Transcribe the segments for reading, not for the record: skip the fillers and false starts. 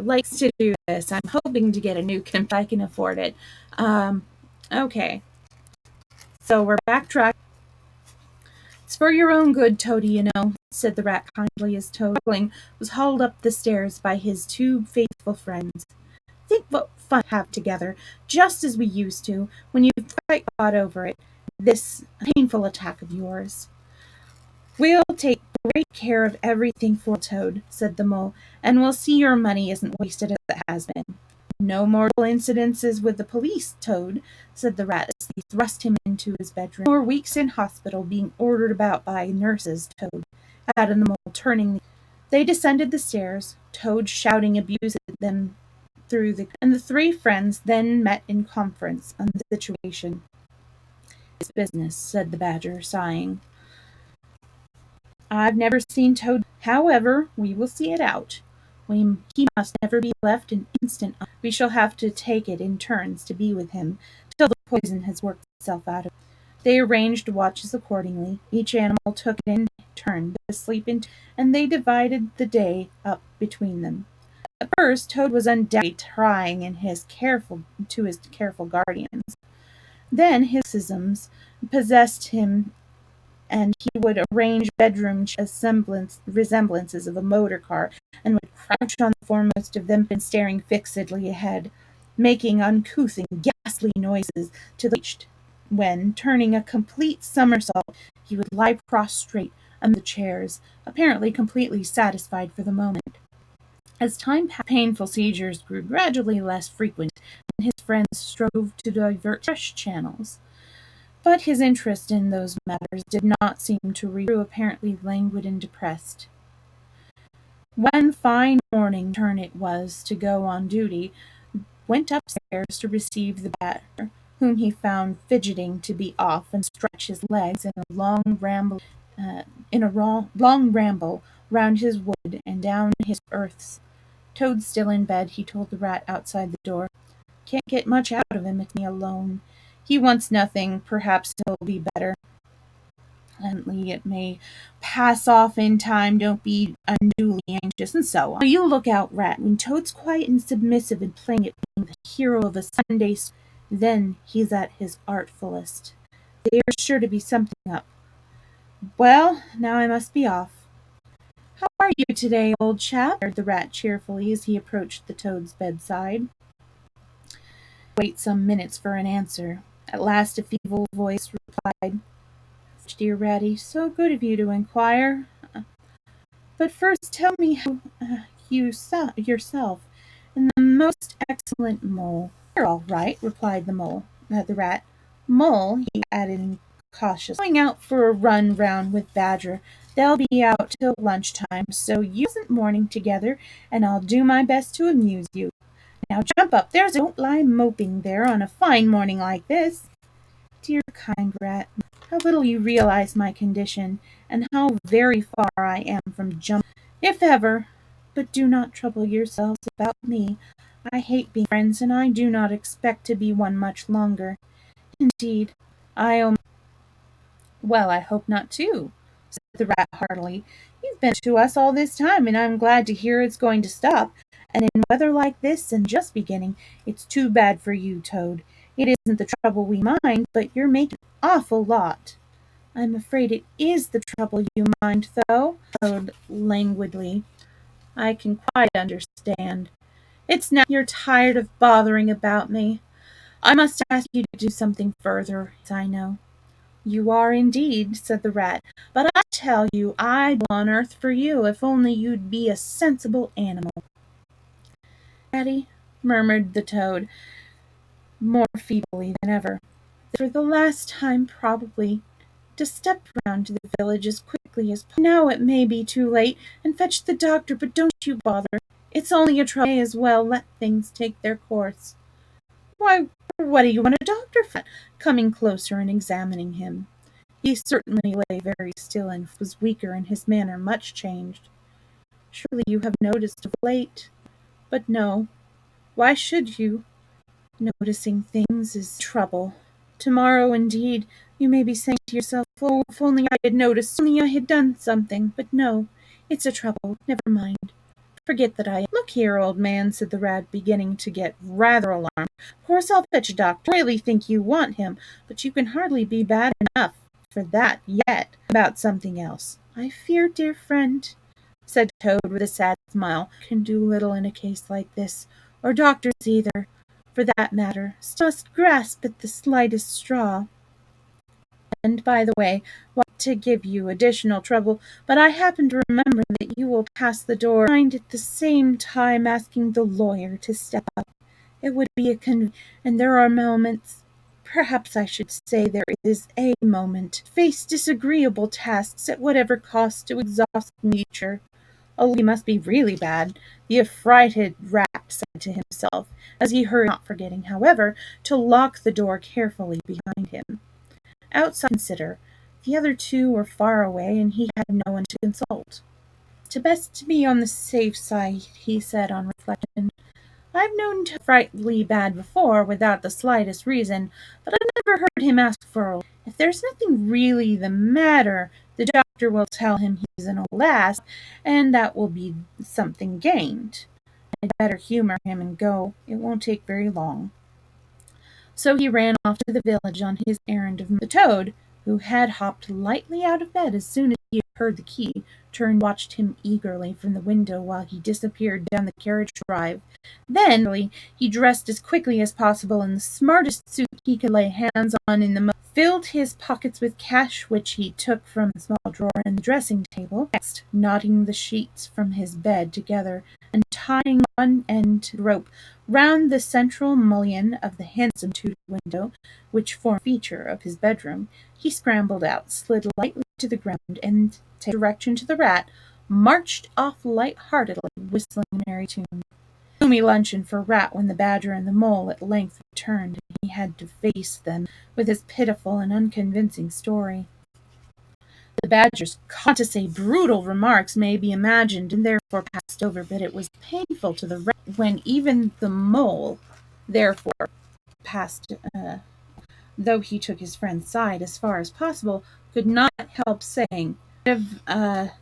likes to do this. I'm hoping to get a new if I can afford it. Okay, so we're backtracking. It's for your own good, Toady, you know, said the rat kindly as Toad was hauled up the stairs by his two faithful friends. Think what fun we have together, just as we used to, when you quite got over it, this painful attack of yours. We'll take great care of everything for Toad, said the mole, and we'll see your money isn't wasted as it has been. No mortal incidences with the police, Toad, said the rat as they thrust him into his bedroom. More weeks in hospital being ordered about by nurses, Toad, added the mole, turning. They descended the stairs, Toad shouting abuse at them and the three friends then met in conference on the situation. It's business, said the badger, sighing. I've never seen Toad. However, we will see it out. He must never be left an instant. We shall have to take it in turns to be with him till the poison has worked itself out of him. They arranged watches accordingly. Each animal took it in turn to sleep in, and they divided the day up between them. At first, Toad was undoubtedly trying to his careful guardians. Then his isms possessed him, and he would arrange bedroom resemblances of a motor car, and would crouch on the foremost of them and staring fixedly ahead, making uncouth and ghastly noises to the reached, when, turning a complete somersault, he would lie prostrate amid the chairs, apparently completely satisfied for the moment. As time passed, painful seizures grew gradually less frequent, and his friends strove to divert fresh channels. But his interest in those matters did not seem to grew apparently languid and depressed. One fine morning, turn it was to go on duty, went upstairs to receive the badger, whom he found fidgeting to be off and stretch his legs in a long ramble round his wood and down his earths. Toad's still in bed, he told the rat outside the door. Can't get much out of him, it's me alone. He wants nothing, perhaps he'll be better. Evidently it may pass off in time, don't be unduly anxious, and so on. You look out, rat. When Toad's quiet and submissive and playing at being the hero of a Sunday, then he's at his artfulest. There's sure to be something up. Well, now I must be off. How are you today, old chap? Said the rat cheerfully as he approached the Toad's bedside. Wait some minutes for an answer. At last a feeble voice replied, Dear Ratty, so good of you to inquire. But first tell me how yourself and the most excellent mole. You're all right, replied the rat. Mole, he added cautiously, going out for a run round with Badger. They'll be out till lunchtime, so you spend morning together, and I'll do my best to amuse you. Now jump up, don't lie moping there on a fine morning like this. Dear kind rat, how little you realize my condition, and how very far I am from jumping, if ever. But do not trouble yourselves about me. I hate being friends, and I do not expect to be one much longer. Indeed, well, I hope not too, said the rat heartily. You've been to us all this time, and I'm glad to hear it's going to stop. And in weather like this, and just beginning, it's too bad for you, Toad. It isn't the trouble we mind, but you're making an awful lot. I'm afraid it is the trouble you mind, though, Toad languidly. I can quite understand. It's now you're tired of bothering about me. I must ask you to do something further, as I know. You are indeed, said the rat, but I tell you I'd go on earth for you if only you'd be a sensible animal. Ratty, murmured the Toad, more feebly than ever, for the last time probably, to step round to the village as quickly as possible. Now it may be too late, and fetch the doctor, but don't you bother. It's only a trouble. May as well let things take their course. Why, what do you want a doctor for? Coming closer and examining him. He certainly lay very still and was weaker and his manner much changed. Surely you have noticed of late. But no. Why should you? Noticing things is trouble. Tomorrow, indeed, you may be saying to yourself, oh, if only I had noticed, only I had done something. But no, it's a trouble. Never mind. Forget that I am. Look here, old man, said the rat, beginning to get rather alarmed. Of course I'll fetch a doctor. I really think you want him, but you can hardly be bad enough for that yet. About something else. I fear, dear friend, said Toad with a sad smile, can do little in a case like this, or doctors either, for that matter. Still must grasp at the slightest straw. And, by the way, want to give you additional trouble, but I happen to remember that you will pass the door behind at the same time asking the lawyer to step up. It would be and there are moments, perhaps I should say there is a moment, face disagreeable tasks at whatever cost to exhaust nature. Oh, he must be really bad, the affrighted rat said to himself, as he hurried, not forgetting, however, to lock the door carefully behind him. Outside, consider, the other two were far away, and he had no one to consult. "'Tis best to be on the safe side," he said on reflection. "I've known Toad frightfully bad before, without the slightest reason, but I've never heard him ask for a. If there's nothing really the matter, the doctor will tell him he's an old ass, and that will be something gained. I'd better humour him and go. It won't take very long." So he ran off to the village on his errand of the Toad, who had hopped lightly out of bed as soon as he had heard the key, turned and watched him eagerly from the window while he disappeared down the carriage drive. Then he dressed as quickly as possible in the smartest suit he could lay hands on in the most, filled his pockets with cash which he took from a small drawer in the dressing table, next knotting the sheets from his bed together and tying one end to the rope round the central mullion of the handsome tutored window, which formed a feature of his bedroom, he scrambled out, slid lightly to the ground, and, taking direction to the rat, marched off light-heartedly, whistling a merry tune. Gloomy luncheon for Rat when the Badger and the Mole at length returned, and he had to face them with his pitiful and unconvincing story. The Badger's, to say, brutal remarks may be imagined and therefore passed over, but it was painful to the Rat when even the Mole, therefore, passed, though he took his friend's side as far as possible, could not help saying, duffer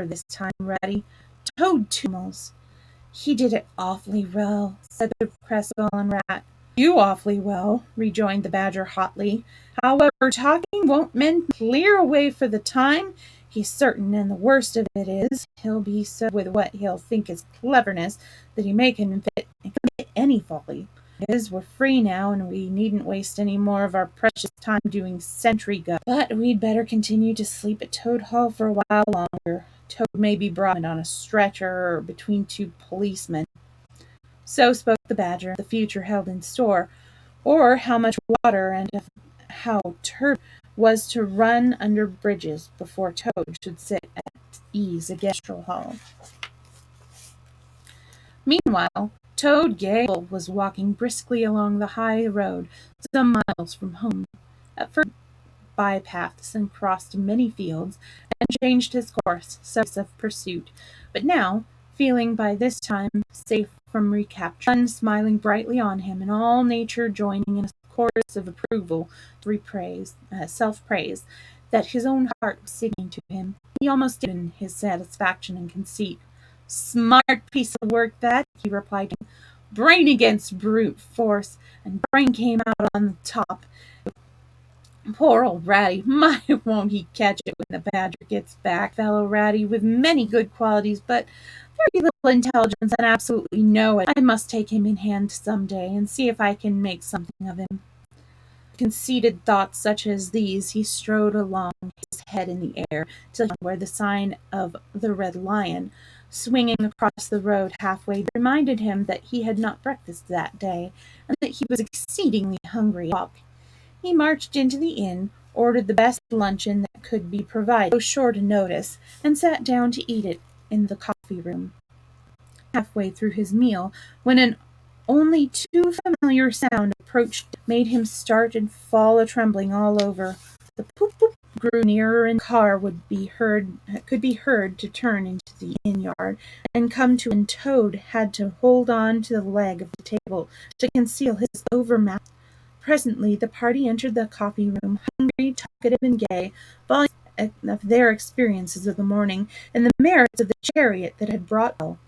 this time, Ratty. Toad tumbles. He did it awfully well, said the crestfallen Rat. You awfully well, rejoined the Badger hotly. However, talking won't mend clear away for the time. He's certain, and the worst of it is, he'll be so with what he'll think is cleverness that he may commit any folly. We're free now, and we needn't waste any more of our precious time doing sentry go. But we'd better continue to sleep at Toad Hall for a while longer. Toad may be brought on a stretcher or between two policemen. So spoke the Badger, the future held in store, or how much water and how turbid was to run under bridges before Toad should sit at ease against Toad Hall. Meanwhile, Toad Gale was walking briskly along the high road some miles from home. At first, bypaths and crossed many fields, and changed his course, of pursuit. But now, feeling by this time safe from recapture, sun smiling brightly on him, and all nature joining in a chorus of approval, self-praise, that his own heart was singing to him, he almost given his satisfaction and conceit. Smart piece of work that, he replied. Brain against brute force, and brain came out on the top. Poor old Ratty, my, won't he catch it when the Badger gets back. Fellow Ratty, with many good qualities, but very little intelligence and absolutely no it. I must take him in hand some day, and see if I can make something of him. Conceited thoughts such as these, he strode along, his head in the air, till he found where the sign of the Red Lion, swinging across the road halfway, reminded him that he had not breakfasted that day, and that he was exceedingly hungry. He marched into the inn, ordered the best luncheon that could be provided, so short a notice, and sat down to eat it in the coffee-room. Halfway through his meal, when an only too familiar sound approached, made him start and fall a-trembling all over. The poop-poop grew nearer, and the car could be heard to turn into the inn-yard, and come to, and Toad had to hold on to the leg of the table to conceal his overmass. Presently the party entered the coffee-room, hungry, talkative, and gay, bawling of their experiences of the morning and the merits of the chariot that had brought them.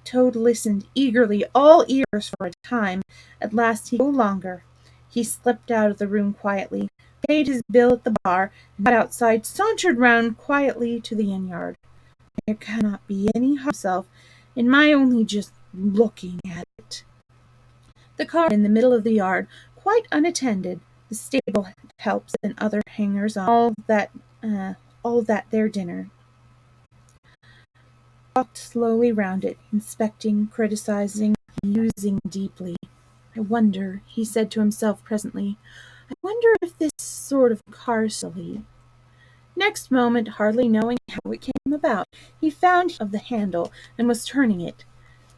Toad listened eagerly, all ears for a time. At last he could no longer. He slipped out of the room quietly, paid his bill at the bar, and got outside, sauntered round quietly to the inn-yard. There cannot be any harm himself in my only just looking at it. The car in the middle of the yard, quite unattended, the stable helps and other hangers on, all that their dinner. Walked slowly round it, inspecting, criticizing, musing deeply. I wonder, he said to himself presently, I wonder if this sort of car is silly. Next moment, hardly knowing how it came about, he found of the handle and was turning it.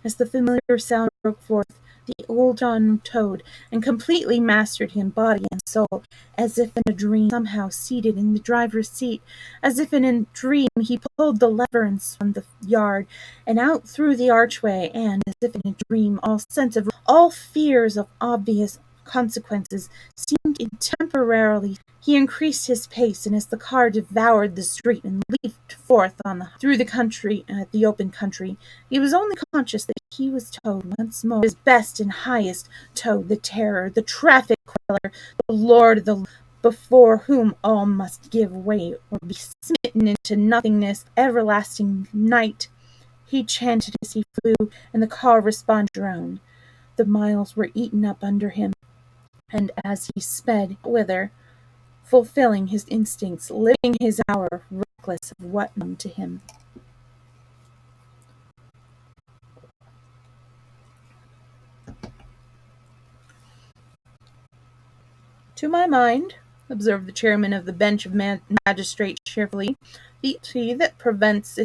As the familiar sound broke forth, the old John Toad, and completely mastered him body and soul, as if in a dream, somehow seated in the driver's seat, as if in a dream he pulled the lever and swung the yard, and out through the archway, and, as if in a dream, all sense of, all fears of obvious consequences seemed temporarily. He increased his pace, and as the car devoured the street and leaped forth through the country, the open country, he was only conscious that he was Toad once more, his best and highest Toad, the terror, the traffic queller, the lord, before whom all must give way or be smitten into nothingness, everlasting night. He chanted as he flew, and the car responded drone. The miles were eaten up under him, and as he sped whither, fulfilling his instincts, living his hour, reckless of what known to him. To my mind, observed the chairman of the bench of magistrates cheerfully, the difficulty that presents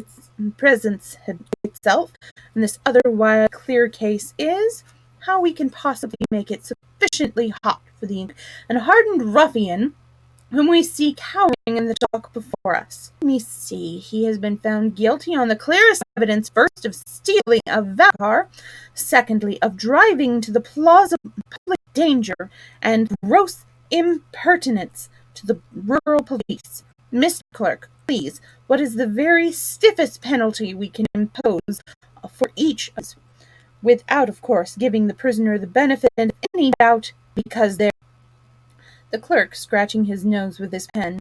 itself in this otherwise clear case is how we can possibly make it sufficiently hot for the and hardened ruffian whom we see cowering in the dock before us. Let me see, he has been found guilty on the clearest evidence, first of stealing a valet car, secondly of driving to the plaza public danger, and gross impertinence to the rural police. Mr. Clerk, please, what is the very stiffest penalty we can impose for each of us, without, of course, giving the prisoner the benefit of any doubt, because there. The clerk, scratching his nose with his pen,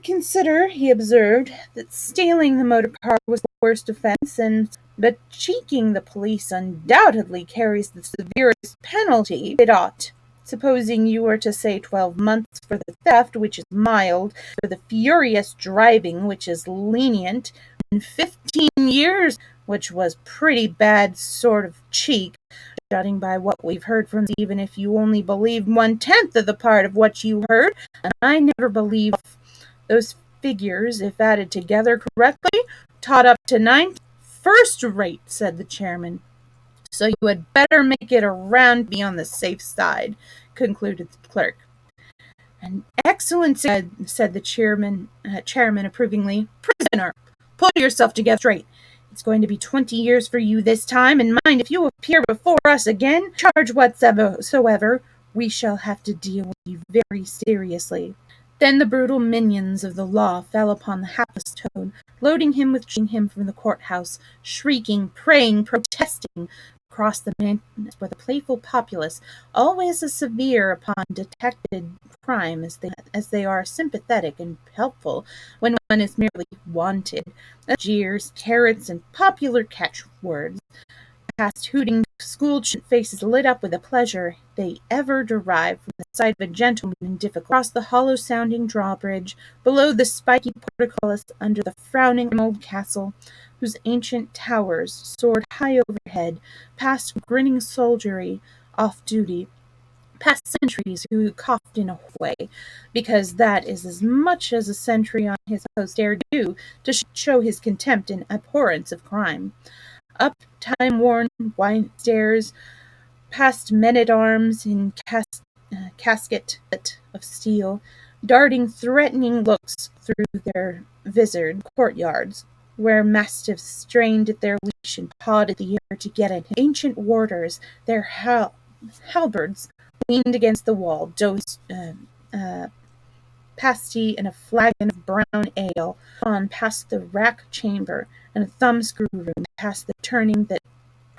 consider, he observed, that stealing the motor car was the worst offence, but cheeking the police undoubtedly carries the severest penalty. It ought. Supposing you were to say 12 months for the theft, which is mild, for the furious driving, which is lenient, and 15 years, which was pretty bad sort of cheek, judging by what we've heard from, even if you only believe 1/10 of the part of what you heard, and I never believe those figures, if added together correctly, taught up to 9 first rate, said the chairman. So you had better make it around, be on the safe side, concluded the clerk. An excellent, said the chairman approvingly. Prisoner, pull yourself together straight. It's going to be 20 years for you this time, and mind, if you appear before us again, charge whatsoever, we shall have to deal with you very seriously. Then the brutal minions of the law fell upon the hapless Toad, loading him with him from the courthouse, shrieking, praying, protesting, across the mountains, where the playful populace, always as severe upon detected crime as they are sympathetic and helpful when one is merely wanted, jeers, carrots, and popular catchwords, past hooting school faces lit up with the pleasure they ever derive from the sight of a gentleman in difficulty, across the hollow-sounding drawbridge, below the spiky portcullis, under the frowning old castle, whose ancient towers soared high overhead, past grinning soldiery off duty, past sentries who coughed in a way, because that is as much as a sentry on his post dare do to show his contempt and abhorrence of crime, up time-worn wine stairs, past men-at-arms in casket of steel, darting threatening looks through their visored courtyards, where mastiffs strained at their leash and pawed at the air to get at him. Ancient warders, their halberds leaned against the wall, past tea and a flagon of brown ale, on past the rack chamber and a thumbscrew room, past the turning that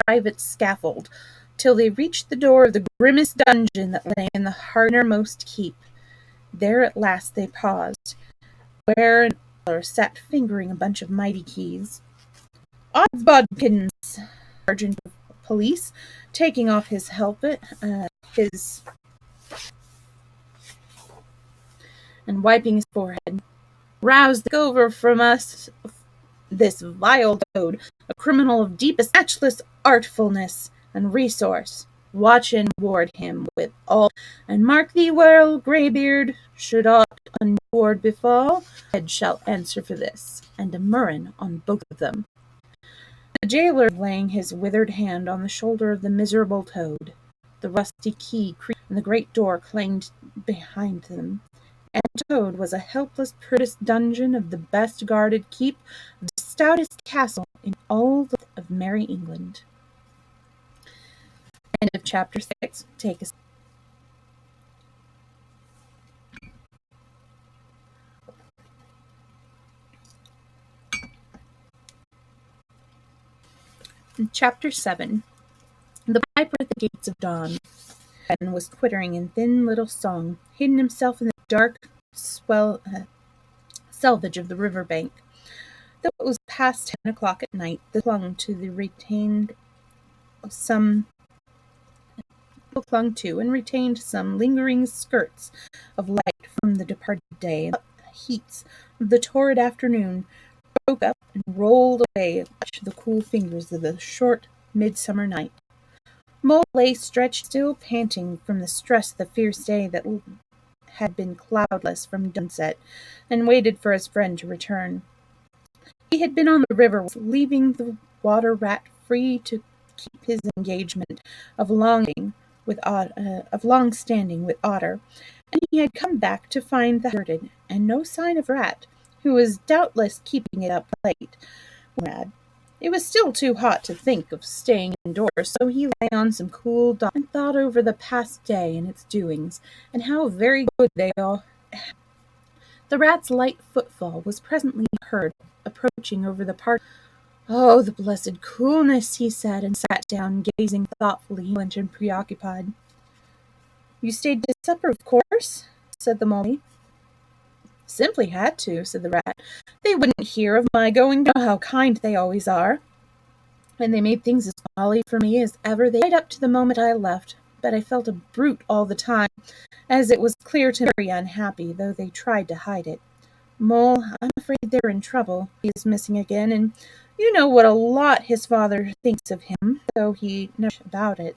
private scaffold, till they reached the door of the grimmest dungeon that lay in the innermost keep. There at last they paused, where an elder sat fingering a bunch of mighty keys. "Odds bodkins!" sergeant of police, taking off his helmet, his and wiping his forehead. "Rouse the over from us this vile toad, a criminal of deepest matchless artfulness and resource. Watch and ward him with all, and mark thee well, greybeard, should aught untoward befall, head shall answer for this, and a murrain on both of them." The jailer laying his withered hand on the shoulder of the miserable toad. The rusty key creaked, and the great door clanged behind them. And Toad was a helpless Purtis dungeon of the best guarded keep, of the stoutest castle in all of merry England. End of chapter 6. Take us. Chapter 7. The piper at the gates of dawn. Ben was twittering in thin little song, hidden himself in the dark selvage of the river bank. Though it was past 10 o'clock at night, the clung to and retained some lingering skirts of light from the departed day, and the heats of the torrid afternoon broke up and rolled away the cool fingers of the short midsummer night. Mole lay stretched still, panting from the stress of the fierce day that had been cloudless from sunset, and waited for his friend to return. He had been on the river, leaving the water rat free to keep his engagement of long standing with Otter, and he had come back to find the deserted, and no sign of Rat, who was doubtless keeping it up late. It was still too hot to think of staying indoors, so he lay on some cool dock and thought over the past day and its doings, and how very good they all. The rat's light footfall was presently heard approaching over the park. "Oh, the blessed coolness," he said, and sat down, gazing thoughtfully and preoccupied. "You stayed to supper, of course," said the mole. "Simply had to," said the rat. "They wouldn't hear of my going. Know how kind they always are. And they made things as jolly for me as ever they right up to the moment I left. But I felt a brute all the time, as it was clear to me very unhappy, though they tried to hide it. Mole, I'm afraid they're in trouble. He is missing again, and you know what a lot his father thinks of him, though he knows about it."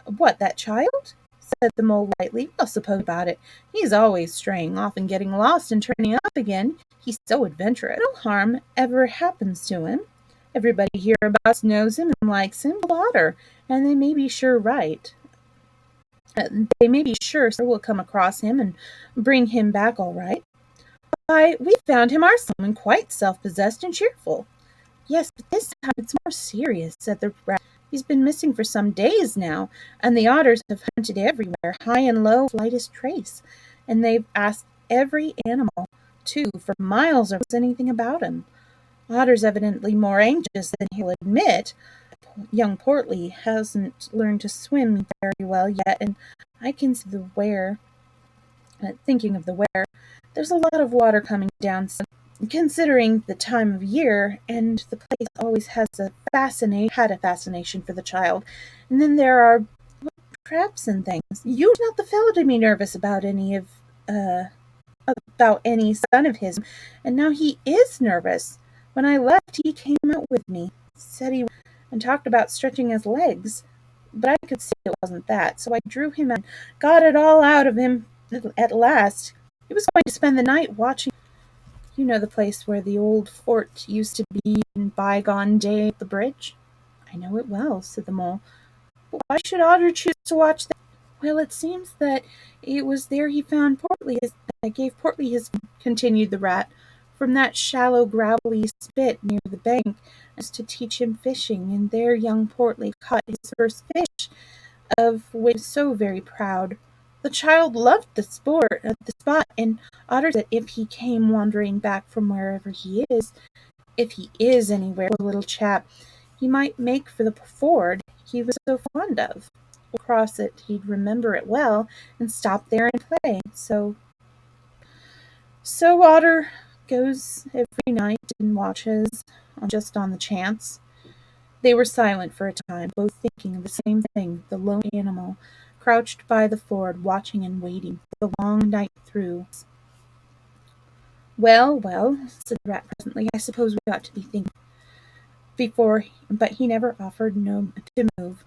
"What, that child?" said the mole lightly. "Well, suppose about it. He's always straying off and getting lost and turning up again. He's so adventurous. No harm ever happens to him. Everybody hereabouts knows him and likes him, Otter, and they may be sure right. They may be sure we'll come across him and bring him back all right. Why, we found him ourselves and quite self-possessed and cheerful." "Yes, but this time it's more serious," said the rat. "He's been missing for some days now, and the otters have hunted everywhere, high and low, slightest trace, and they've asked every animal, too, for miles or anything about him. Otter's evidently more anxious than he'll admit. Young Portly hasn't learned to swim very well yet, and I can see the where. Thinking of the where, there's a lot of water coming down, so considering the time of year, and the place always had a fascination for the child. And then there are traps and things. You're not the fellow to be nervous about any son of his, and now he is nervous. When I left, he came out with me, said he and talked about stretching his legs, but I could see it wasn't that, so I drew him out and got it all out of him at last. He was going to spend the night watching. You know the place where the old fort used to be in bygone day, the bridge?" "I know it well," said the mole. "But why should Otter choose to watch that?" "Well, it seems that it was there he found Portly. Gave Portly his," continued the rat, "from that shallow, gravelly spit near the bank, as to teach him fishing, and there young Portly caught his first fish, of which he was so very proud. The child loved the spot, and uttered that if he came wandering back from wherever he is, if he is anywhere, the little chap, he might make for the ford he was so fond of. Across it, he'd remember it well, and stop there and play. So Otter goes every night and watches, just on the chance. They were silent for a time, both thinking of the same thing, the lone animal, crouched by the ford, watching and waiting the long night through. "Well, well," said the rat presently, "I suppose we ought to be thinking before," but he never offered no to move.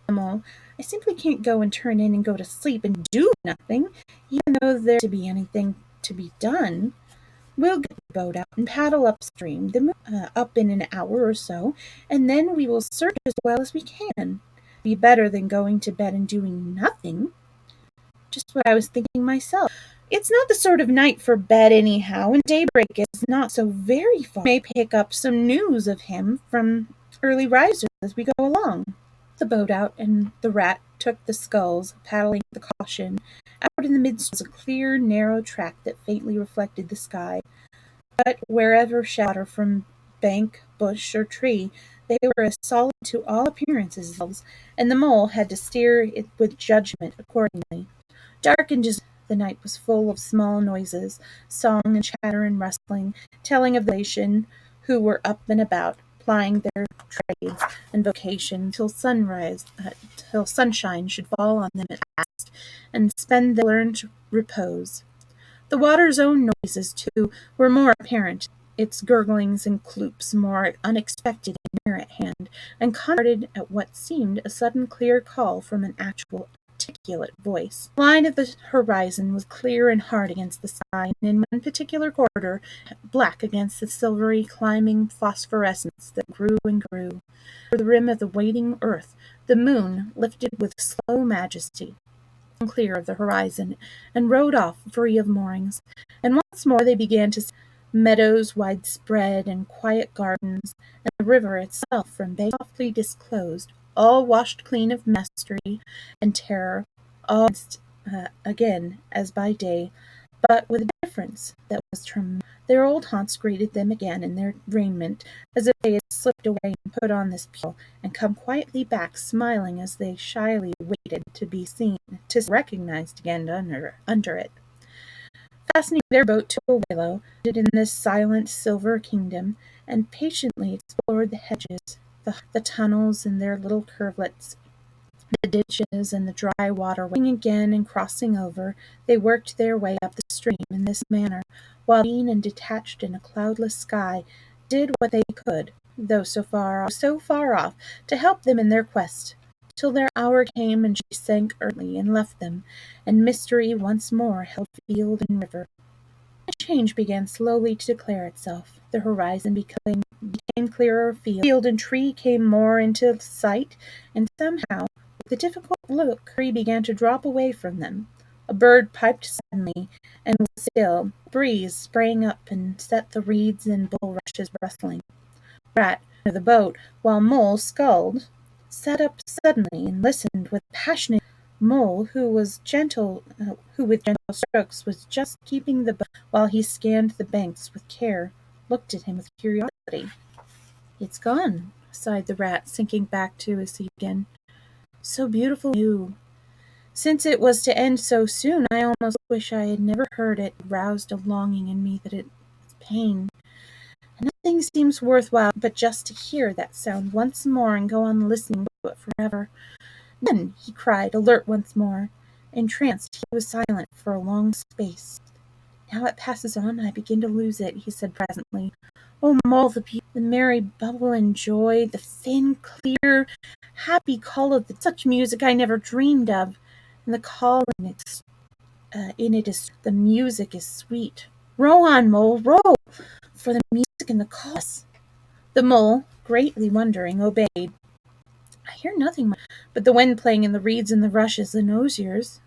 The mole, "I simply can't go and turn in and go to sleep and do nothing, even though there's to be anything to be done. We'll get the boat out and paddle upstream, up in an hour or so, and then we will search as well as we can. Be better than going to bed and doing nothing." "Just what I was thinking myself. It's not the sort of night for bed anyhow, and daybreak is not so very far. We may pick up some news of him from early risers as we go along." The boat out, and the rat took the sculls, paddling with caution. Out in the midst was a clear, narrow track that faintly reflected the sky. But wherever shelter from bank, bush, or tree, they were as solid to all appearances, and the mole had to steer it with judgment accordingly. Darkened as the night was full of small noises, song and chatter and rustling, telling of the nation who were up and about, plying their trades and vocations till sunshine should fall on them at last, and spend their learned repose. The water's own noises, too, were more apparent, its gurglings and cloops more unexpected and near at hand, and contrasted at what seemed a sudden clear call from an actual articulate voice. The line of the horizon was clear and hard against the sky, and in one particular quarter, black against the silvery climbing phosphorescence that grew and grew. Over the rim of the waiting earth, the moon lifted with slow majesty clear of the horizon, and rode off free of moorings. And once more they began to see meadows widespread, and quiet gardens, and the river itself from bay softly disclosed, all washed clean of mystery and terror, all again as by day, but with a difference that was tremendous. Their old haunts greeted them again in their raiment, as if they had slipped away and put on this pure, and come quietly back, smiling as they shyly waited to be seen, to be recognized again under it. Fastening their boat to a willow, stood in this silent silver kingdom, and patiently explored the hedges, the tunnels and their little curvelets, the ditches and the dry water. Waiting again and crossing over, they worked their way up the stream in this manner, while being and detached in a cloudless sky, did what they could, though so far off, to help them in their quest, till their hour came and she sank early and left them, and mystery once more held field and river. A change began slowly to declare itself. The horizon became clearer of field and tree came more into sight, and somehow, with a difficult look, tree began to drop away from them. A bird piped suddenly, and was still. A breeze sprang up and set the reeds and bulrushes rustling. Rat, near the boat, while Mole sculled, sat up suddenly and listened with passionate. Mole, who with gentle strokes was just keeping the boat while he scanned the banks with care, looked at him with curiosity. "It's gone," sighed the rat, sinking back to his seat again. "So beautiful and new. Since it was to end so soon, I almost wish I had never heard it. It roused a longing in me that it's pain. And nothing seems worthwhile but just to hear that sound once more and go on listening to it forever. Then," he cried, alert once more. Entranced, he was silent for a long space. "Now it passes on, and I begin to lose it," he said presently. "Oh, Mole, the merry bubble and joy, the thin, clear, happy call of such music I never dreamed of, and the call in it is the music is sweet. Row on, Mole, row, for the music and the call." The Mole, greatly wondering, obeyed. "I hear nothing but the wind playing in the reeds and the rushes and osiers."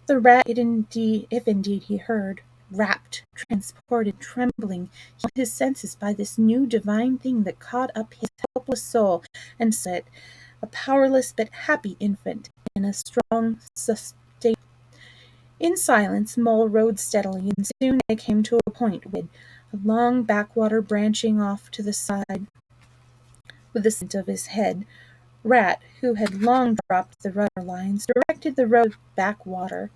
The rat, if indeed he heard, rapt, transported, trembling, he held his senses by this new divine thing that caught up his helpless soul, and set a powerless but happy infant in a strong In silence Mole rode steadily, and soon they came to a point with a long backwater branching off to the side. With the scent of his head, Rat, who had long dropped the rudder lines, directed the road backwater.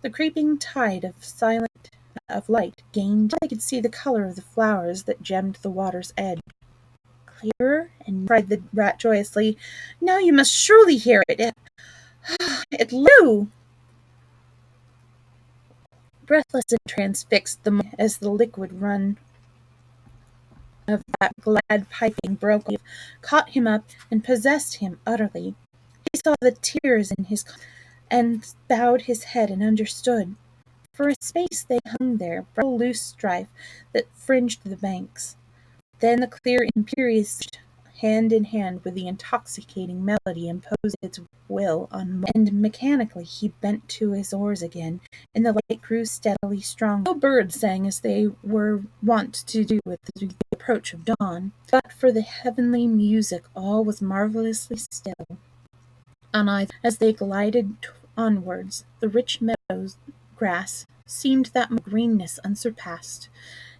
The creeping tide of light gained till they could see the color of the flowers that gemmed the water's edge. Clearer, and cried the rat joyously. Now you must surely hear it. It Lou! Breathless and transfixed as the liquid run of that glad piping broke off, caught him up and possessed him utterly. He saw the tears in his and bowed his head and understood. For a space they hung there, loose strife that fringed the banks. Then the clear imperious hand in hand with the intoxicating melody imposed its will on Mole, and mechanically he bent to his oars again, and the light grew steadily stronger. No birds sang as they were wont to do with the approach of dawn, but for the heavenly music all was marvellously still. On either, as they glided onwards, the rich meadows grass seemed that greenness unsurpassed.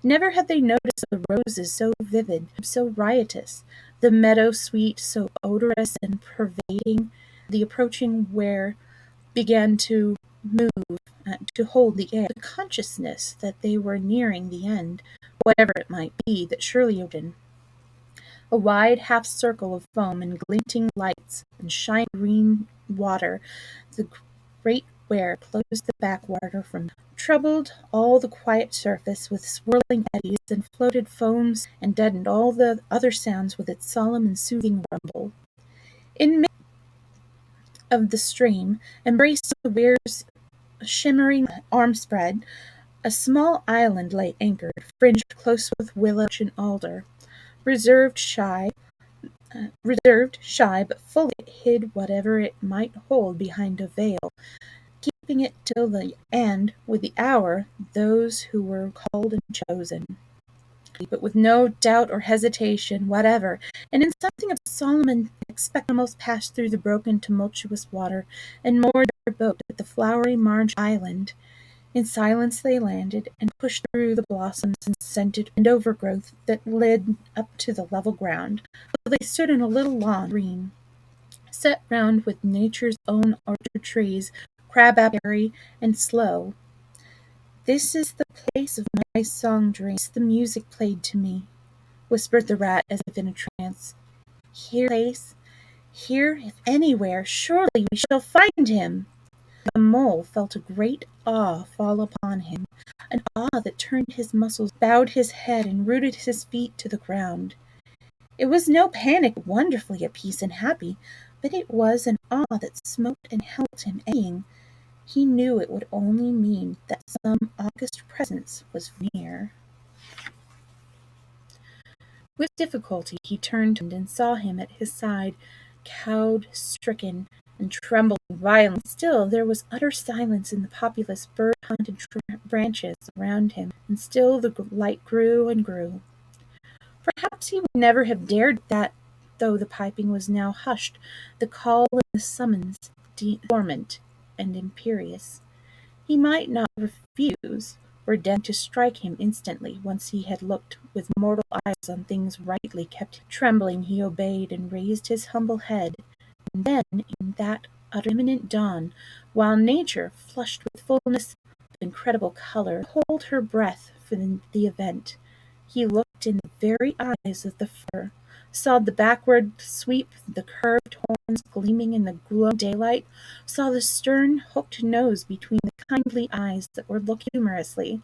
Never had they noticed the roses so vivid, so riotous, the meadow sweet so odorous and pervading. The approaching weir began to move, to hold the air, the consciousness that they were nearing the end, whatever it might be, that surely opened. A wide half-circle of foam and glinting lights and shining green water, the great weir closed the backwater from troubled all the quiet surface with swirling eddies and floated foams, and deadened all the other sounds with its solemn and soothing rumble. In mid of the stream, embraced the weir's shimmering arm spread, a small island lay anchored, fringed close with willow and alder. Reserved, shy, but fully it hid whatever it might hold behind a veil, keeping it till the end, with the hour, those who were called and chosen. But with no doubt or hesitation whatever, and in something of solemn and expectance passed through the broken tumultuous water, and moored their boat at the flowery margin island. In silence they landed, and pushed through the blossoms and scented and overgrowth that led up to the level ground, till they stood in a little lawn green, set round with nature's own orchard trees, crab-apple and sloe. This is the place of my song dreams, the music played to me, whispered the rat as if in a trance. Here, place, here, if anywhere, surely we shall find him. The mole felt a great awe fall upon him, an awe that turned his muscles, bowed his head, and rooted his feet to the ground. It was no panic, wonderfully at peace and happy, but it was an awe that smote and held him aching. He knew it would only mean that some august presence was near. With difficulty he turned and saw him at his side, cowed, stricken, and trembling violently. Still there was utter silence in the populous bird-haunted branches around him, and still the light grew and grew. Perhaps he would never have dared that, though the piping was now hushed, the call and the summons dormant and imperious. He might not refuse, were death to strike him instantly, once he had looked with mortal eyes on things rightly kept. Trembling he obeyed, and raised his humble head, and then, in that utter imminent dawn, while nature, flushed with fullness of incredible color, hold her breath for the event, he looked in the very eyes of the fir, saw the backward sweep, the curved horns gleaming in the glowing daylight, saw the stern, hooked nose between the kindly eyes that were looking humorously,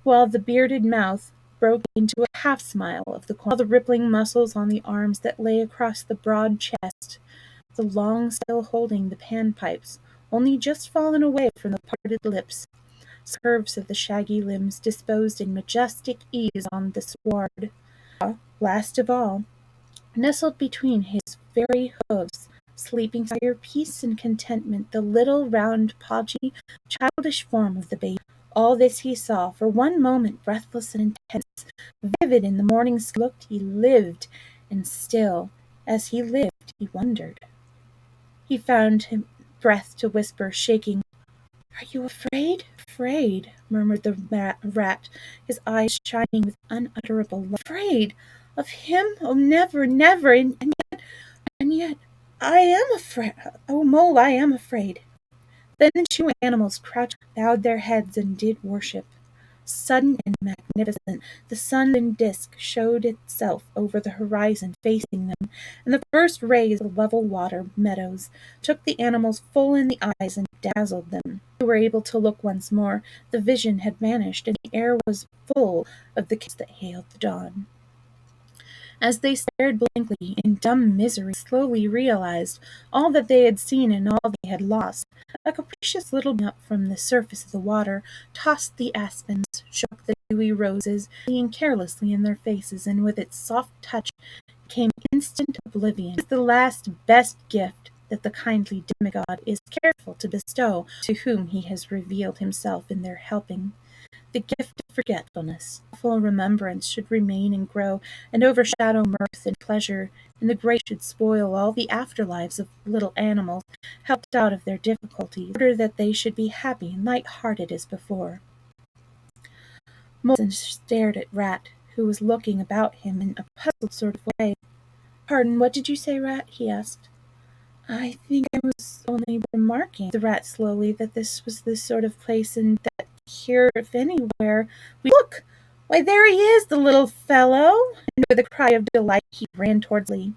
while the bearded mouth broke into a half-smile of the corner, all the rippling muscles on the arms that lay across the broad chest, the long still holding the panpipes, only just fallen away from the parted lips, curves of the shaggy limbs disposed in majestic ease on the sward. Last of all, nestled between his very hoofs, sleeping fire, peace, and contentment, the little, round, podgy, childish form of the baby. All this he saw, for one moment breathless and intense, vivid in the morning's look. He lived, and still, as he lived, he wondered. He found him breath to whisper, shaking, "Are you afraid, Afraid, murmured the rat, his eyes shining with unutterable love. Afraid of him? Oh, never, never! And yet, I am afraid. Oh, Mole, I am afraid. Then the two animals crouched, bowed their heads, and did worship. Sudden and magnificent, the sun disk showed itself over the horizon facing them, and the first rays of the level water meadows took the animals full in the eyes and dazzled them. They were able to look once more. The vision had vanished, and the air was full of the kiss that hailed the dawn. As they stared blankly in dumb misery, slowly realized all that they had seen and all they had lost. A capricious little breeze up from the surface of the water tossed the aspens, shook the dewy roses, playing carelessly in their faces, and with its soft touch came instant oblivion. It is the last best gift that the kindly demigod is careful to bestow to whom he has revealed himself in their helping. The gift of forgetfulness, full remembrance should remain and grow, and overshadow mirth and pleasure, and the great should spoil all the afterlives of little animals, helped out of their difficulties, in order that they should be happy and light-hearted as before. Molson stared at Rat, who was looking about him in a puzzled sort of way. "Pardon, what did you say, Rat?" he asked. "I think I was only remarking," the rat slowly, "that this was the sort of place, and that here, if anywhere, we look! Why, there he is, the little fellow!" And with a cry of delight he ran towards Lee.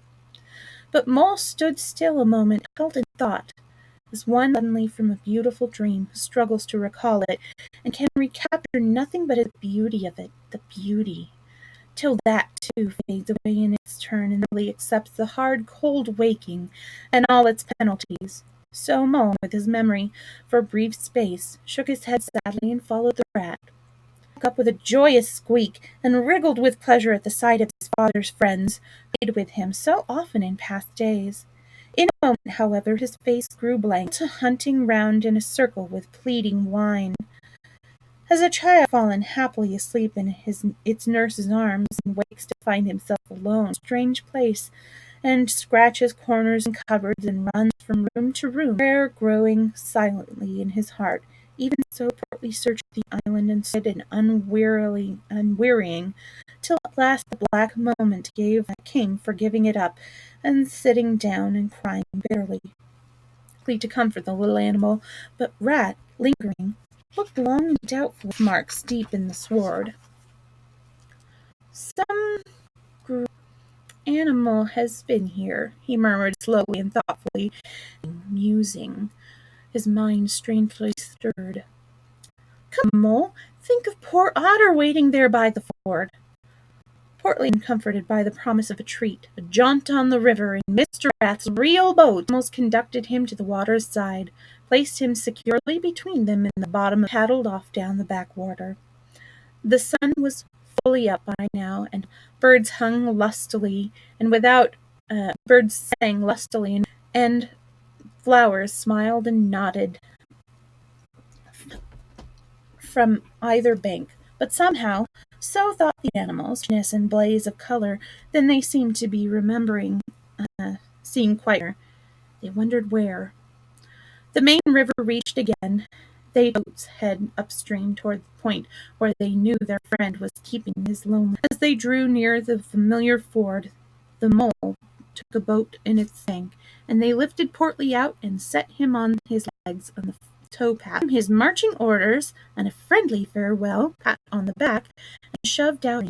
But Mole stood still a moment, held in thought, as one suddenly from a beautiful dream who struggles to recall it, and can recapture nothing but the beauty of it, the beauty, till that, too, fades away in its turn and really accepts the hard, cold waking and all its penalties. So Mole, with his memory, for a brief space, shook his head sadly and followed the rat. He woke up with a joyous squeak, and wriggled with pleasure at the sight of his father's friends, who played with him so often in past days. In a moment, however, his face grew blank, to hunting round in a circle with pleading whine. As a child fallen happily asleep in its nurse's arms, and wakes to find himself alone in a strange place, and scratches corners and cupboards, and runs from room to room, prayer growing silently in his heart, even so Portly searched the island and stood and unwearying, till at last the black moment came for giving it up, and sitting down and crying bitterly to comfort the little animal, but Rat, lingering, looked long and doubtful at marks deep in the sward. "Some animal has been here," he murmured slowly and thoughtfully, musing, his mind strangely stirred. "Come, Mole, think of poor Otter waiting there by the ford." Portly and comforted by the promise of a treat, a jaunt on the river in Mr. Rat's real boat, almost conducted him to the water's side, placed him securely between them in the bottom, and paddled off down the backwater. The sun was fully up by now, and birds hung lustily, and birds sang lustily, and flowers smiled and nodded from either bank. But somehow, so thought the animals, brightness and blaze of color, then they seemed to be seeing quite near. They wondered where. The main river reached again. They boats head upstream toward the point where they knew their friend was keeping his lonely. As they drew near the familiar ford, the Mole took a boat in its bank, and they lifted Portly out and set him on his legs on the towpath, gave him his marching orders and a friendly farewell, pat on the back, and shoved out.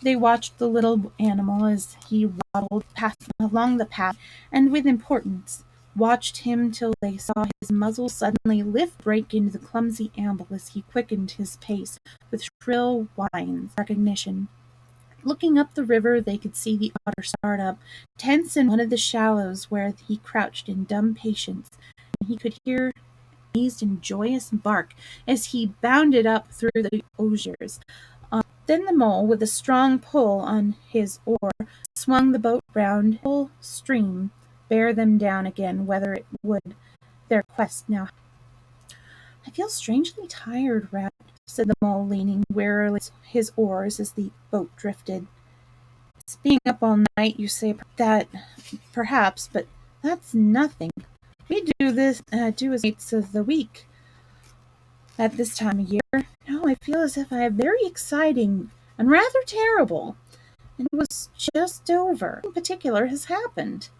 They watched the little animal as he waddled along the path, and with importance watched him till they saw his muzzle suddenly break into the clumsy amble as he quickened his pace with shrill whines of recognition. Looking up the river, they could see the otter start up, tense in one of the shallows where he crouched in dumb patience, and he could hear amazed and joyous bark as he bounded up through the osiers. Then the Mole, with a strong pull on his oar, swung the boat round full stream, bear them down again, whether it would their quest now. "I feel strangely tired, Rat," said the Mole, leaning wearily on his oars as the boat drifted. "It's being up all night, you say that, perhaps, but that's nothing. We do as mates of the week. at this time of year. Now I feel as if I have very exciting and rather terrible, and it was just over. In particular has happened,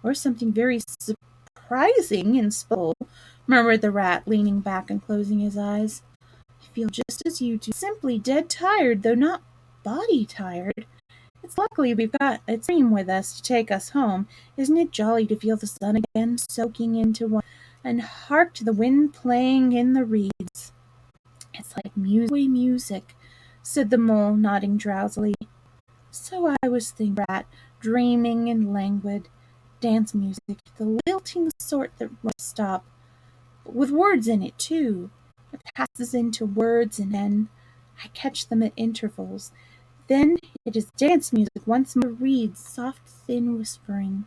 or something very surprising and spoil, murmured the rat, leaning back and closing his eyes. I feel just as you do, simply dead tired, though not body tired. It's lucky we've got a stream with us to take us home. Isn't it jolly to feel the sun again soaking into one, and hark to the wind playing in the reeds? It's like music, said the mole, nodding drowsily. So I was thinking, rat, dreaming and languid. Dance music, the lilting sort that won't stop, but with words in it, too. It passes into words, and then I catch them at intervals. Then it is dance music once more, reeds, soft, thin whispering.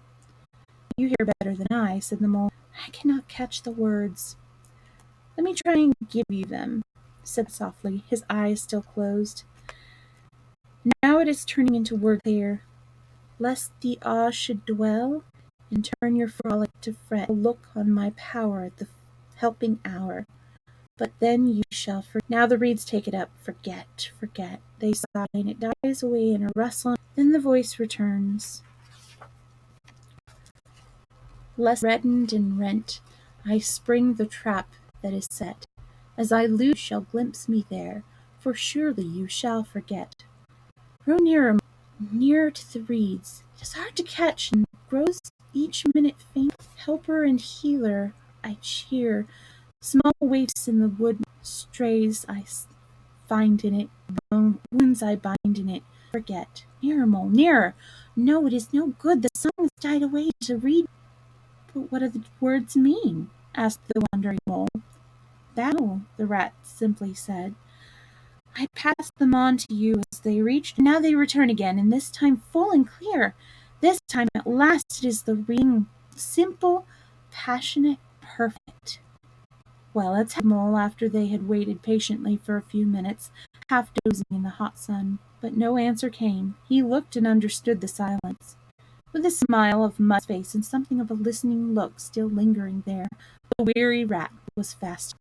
You hear better than I, said the mole. I cannot catch the words. Let me try and give you them, said softly, his eyes still closed. Now it is turning into word clear. Lest the awe should dwell, and turn your frolic to fret, look on my power at the helping hour. But then you shall forget. Now the reeds take it up. Forget, forget. They sigh, and it dies away in a rustle. Then the voice returns. Less reddened and rent, I spring the trap that is set. As I lose, you shall glimpse me there, for surely you shall forget. Grow nearer, nearer to the reeds. It is hard to catch, and grows each minute faint. Helper and healer, I cheer. Small waifs in the wood, strays I find in it, wounds I bind in it. Forget. Nearer, mole, nearer. No, it is no good. The song has died away to read. But what do the words mean? Asked the wondering mole. That, the rat simply said. I passed them on to you as they reached, and now they return again, and this time full and clear. This time at last it is the ring, simple, passionate, perfect. Well, let's have mole after they had waited patiently for a few minutes, half dozing in the hot sun. But no answer came. He looked and understood the silence. With a smile of mud's face and something of a listening look still lingering there, the weary rat was fast.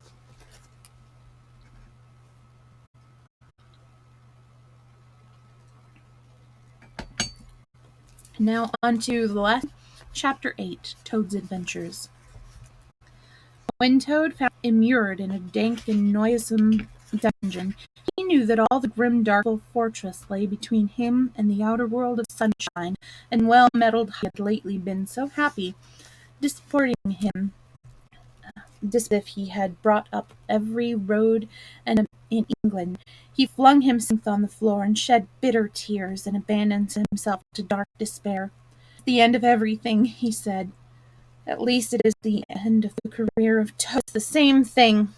Now on to the last chapter 8, Toad's Adventures. When Toad found immured in a dank and noisome dungeon, he knew that all the grim dark fortress lay between him and the outer world of sunshine, and well-mettled had lately been so happy, disporting him, as if he had brought up every road and in England. He flung himself on the floor and shed bitter tears and abandoned himself to dark despair. The end of everything, he said. At least it is the end of the career of Toad. It's the same thing.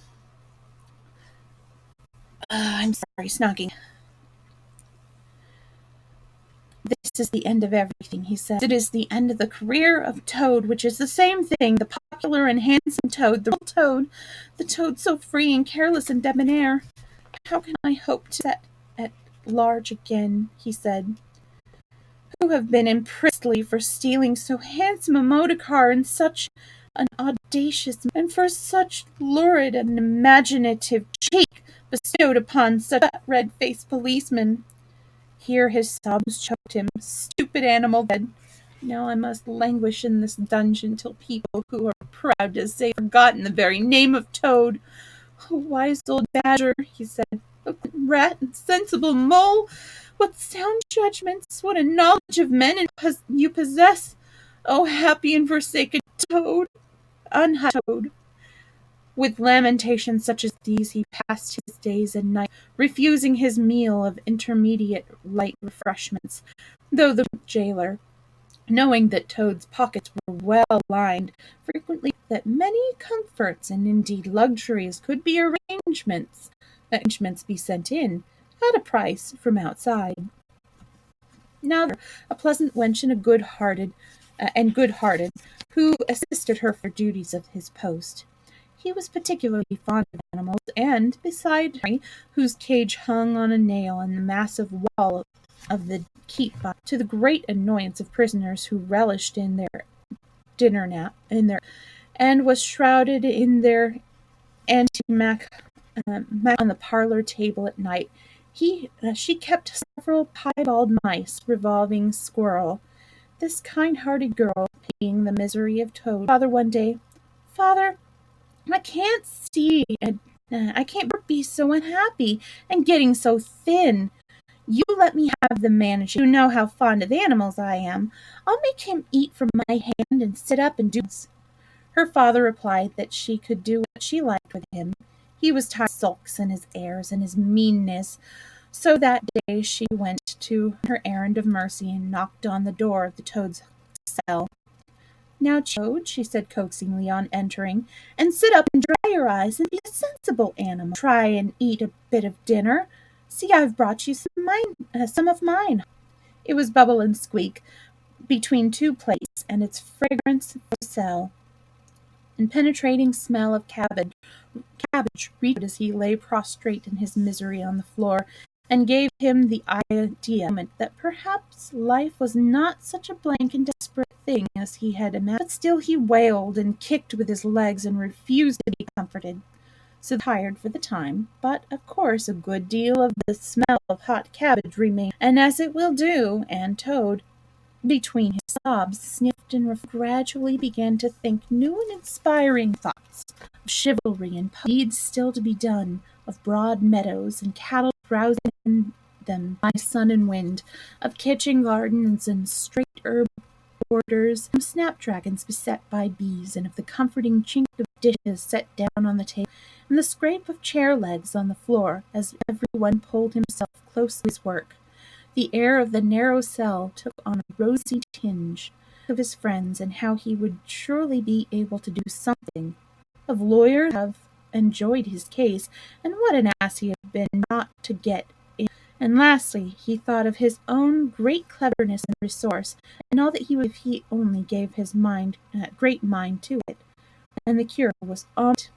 I'm sorry, snocking. This is the end of everything, he said. It is the end of the career of Toad, which is the same thing. The popular and handsome Toad, the real Toad, the Toad so free and careless and debonair. How can I hope to set at large again, he said, who have been imprisoned for stealing so handsome a motor car and such an audacious, and for such lurid and imaginative cheek bestowed upon such a red-faced policeman. Here his sobs choked him. Stupid animal dead. Now I must languish in this dungeon till people who are proud to say forgotten the very name of Toad. Oh, wise old badger, he said. Oh, rat and sensible mole, what sound judgments, what a knowledge of men you possess. Oh, happy and forsaken Toad, unhappy Toad. With lamentations such as these he passed his days and nights, refusing his meal of intermediate light refreshments, though the jailer, knowing that Toad's pockets were well lined, frequently that many comforts and indeed luxuries could be arrangements be sent in, at a price, from outside. Now a pleasant wench and good-hearted, who assisted her for duties of his post. He was particularly fond of animals, and, beside Harry, whose cage hung on a nail in the massive wall of the keep, to the great annoyance of prisoners who relished in their and was shrouded in their antimacassars, met on the parlor table at night. She kept several piebald mice, revolving squirrel. This kind-hearted girl pitying the misery of Toad. Father one day, "Father, I can't see, and I can't be so unhappy and getting so thin. You let me have the manage. You know how fond of animals I am. I'll make him eat from my hand and sit up and do this." Her father replied that she could do what she liked with him. He was tired of his sulks and his airs and his meanness, so that day she went to her errand of mercy and knocked on the door of the Toad's cell. "Now, Toad," she said coaxingly on entering, "and sit up and dry your eyes and be a sensible animal. Try and eat a bit of dinner. See, I've brought you some of mine." It was Bubble and Squeak between two plates, and its fragrance filled the cell. And penetrating smell of cabbage reached as he lay prostrate in his misery on the floor, and gave him the idea that perhaps life was not such a blank and desperate thing as he had imagined. But still he wailed and kicked with his legs and refused to be comforted. So tired for the time, but of course a good deal of the smell of hot cabbage remained, and as it will do, and Toad, between his sobs, sniffed and gradually began to think new and inspiring thoughts of chivalry and deeds still to be done, of broad meadows and cattle browsing in them by sun and wind, of kitchen gardens and straight herb borders, of snapdragons beset by bees, and of the comforting chink of dishes set down on the table, and the scrape of chair legs on the floor as everyone pulled himself close to his work. The air of the narrow cell took on a rosy tinge of his friends, and how he would surely be able to do something. Of lawyers have enjoyed his case, and what an ass he had been not to get in. And lastly, he thought of his own great cleverness and resource, and all that he would if he only gave his great mind to it. And the cure was almost.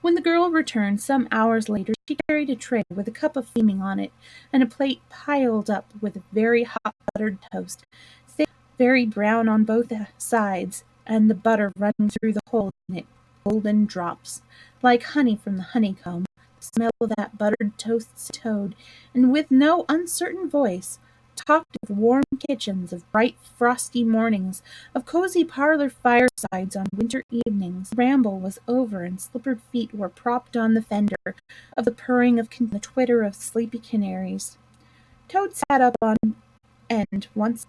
When the girl returned some hours later, she carried a tray with a cup of steaming on it, and a plate piled up with very hot buttered toast, thick, very brown on both sides, and the butter running through the holes in it, golden drops, like honey from the honeycomb. The smell of that buttered toast Toad, and with no uncertain voice, talked of warm kitchens, of bright frosty mornings, of cozy parlor firesides on winter evenings. The ramble was over, and slippered feet were propped on the fender, of the purring of the twitter of sleepy canaries. Toad sat up on end once,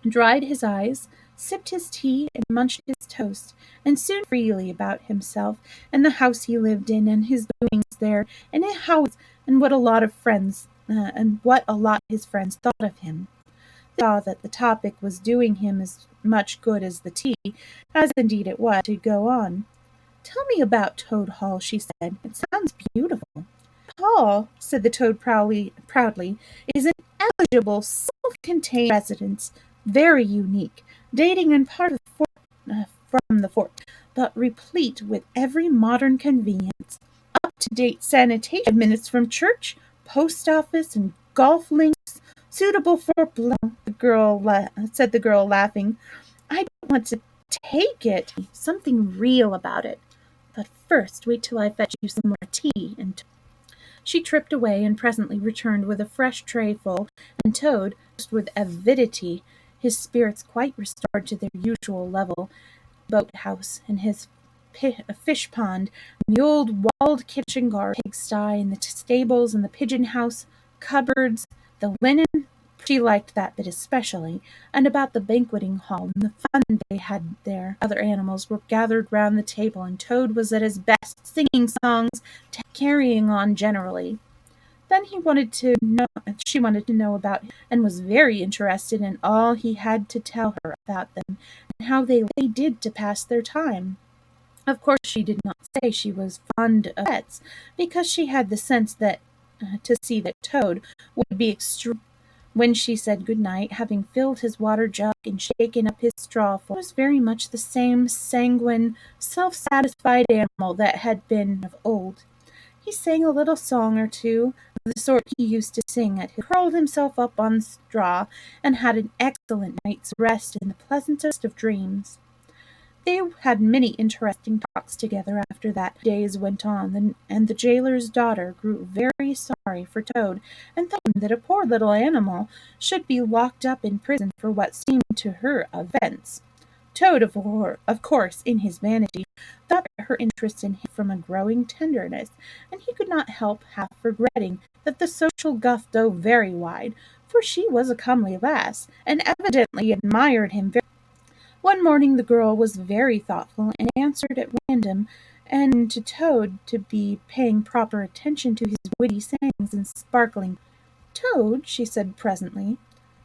dried his eyes, sipped his tea, and munched his toast, and soon freely about himself, and the house he lived in, and his doings there, and what a lot of friends and what a lot his friends thought of him. They saw that the topic was doing him as much good as the tea, as indeed it was, to go on. "Tell me about Toad Hall," she said. "It sounds beautiful." "Hall," said the Toad proudly, "is an eligible, self-contained residence, very unique, dating in part of from the fort, but replete with every modern convenience. Up-to-date sanitation, 5 minutes from church, post office, and golf links, suitable for said the girl, laughing. "I don't want to take it. Something real about it. But first, wait till I fetch you some more tea." And she tripped away, and presently returned with a fresh tray full, and Toad, with avidity, his spirits quite restored to their usual level, boat-house, and his fish pond, and the old walled kitchen garden, pigsty, and the stables, and the pigeon-house, cupboards, the linen. She liked that bit especially, and about the banqueting hall, and the fun they had there. Other animals were gathered round the table, and Toad was at his best, singing songs, carrying on generally. Then she wanted to know about him, and was very interested in all he had to tell her about them, and how they did to pass their time. Of course she did not say she was fond of pets, because she had the sense that to see that Toad would be extreme. When she said good night, having filled his water jug and shaken up his straw full, it was very much the same sanguine, self-satisfied animal that had been of old. He sang a little song or two, of the sort he used to sing curled himself up on the straw, and had an excellent night's rest in the pleasantest of dreams. They had many interesting talks together after that. Days went on, and the jailer's daughter grew very sorry for Toad, and thought that a poor little animal should be locked up in prison for what seemed to her offence. Toad, of course, in his vanity, thought that her interest in him from a growing tenderness, and he could not help half regretting that the social gulf dove very wide, for she was a comely lass, and evidently admired him very. One morning the girl was very thoughtful, and answered at random, and to Toad to be paying proper attention to his witty sayings and sparkling. "Toad," she said presently,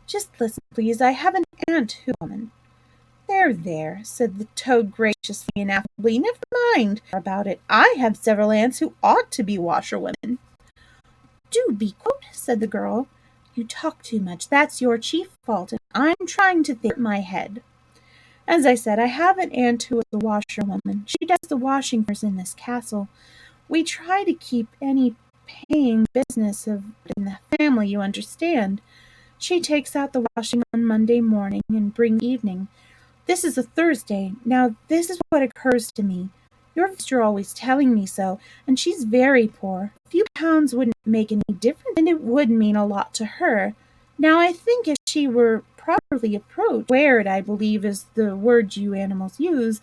"just listen, please. I have an aunt who's a woman." "There, there," said the Toad graciously and affably, "never mind about it. I have several aunts who ought to be washerwomen." "Do be quiet," said the girl. "You talk too much. That's your chief fault, and I'm trying to think in my head. As I said, I have an aunt who is a washerwoman. She does the washing for us in this castle. We try to keep any paying business of in the family, you understand. She takes out the washing on Monday morning and brings evening. This is a Thursday. Now, this is what occurs to me. Your sister always telling me so, and she's very poor. A few pounds wouldn't make any difference, and it would mean a lot to her. Now, I think if she were properly approached, weared, I believe is the word you animals use,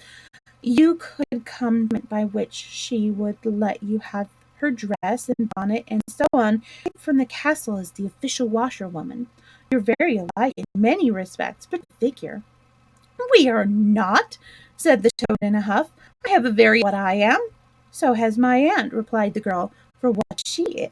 you could come to it by which she would let you have her dress and bonnet and so on from the castle as the official washerwoman. You're very alike in many respects, but figure." "We are not," said the Toad in a huff. "I have a very what I am." "So has my aunt," replied the girl, "for what she is.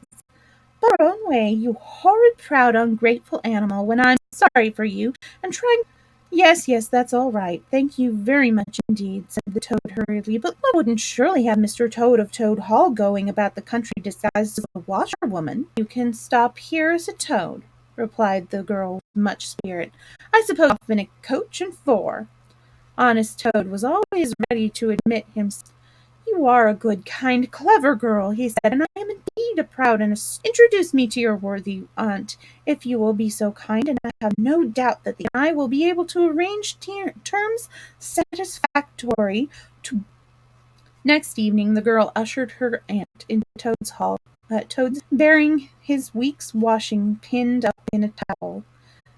But her own way, you horrid, proud, ungrateful animal, when I'm sorry for you, and trying—" "Yes, yes, that's all right. Thank you very much indeed," said the Toad hurriedly. "But one wouldn't surely have Mr. Toad of Toad Hall going about the country disguised as a washerwoman." "You can stop here as a toad," replied the girl with much spirit. "I suppose off in a coach and four." Honest Toad was always ready to admit himself. "You are a good, kind, clever girl," he said, "and I am indeed a proud and introduce me to your worthy aunt, if you will be so kind, and I have no doubt that the I will be able to arrange terms satisfactory to." Next evening the girl ushered her aunt into Toad's hall, Toad's bearing his week's washing pinned up in a towel.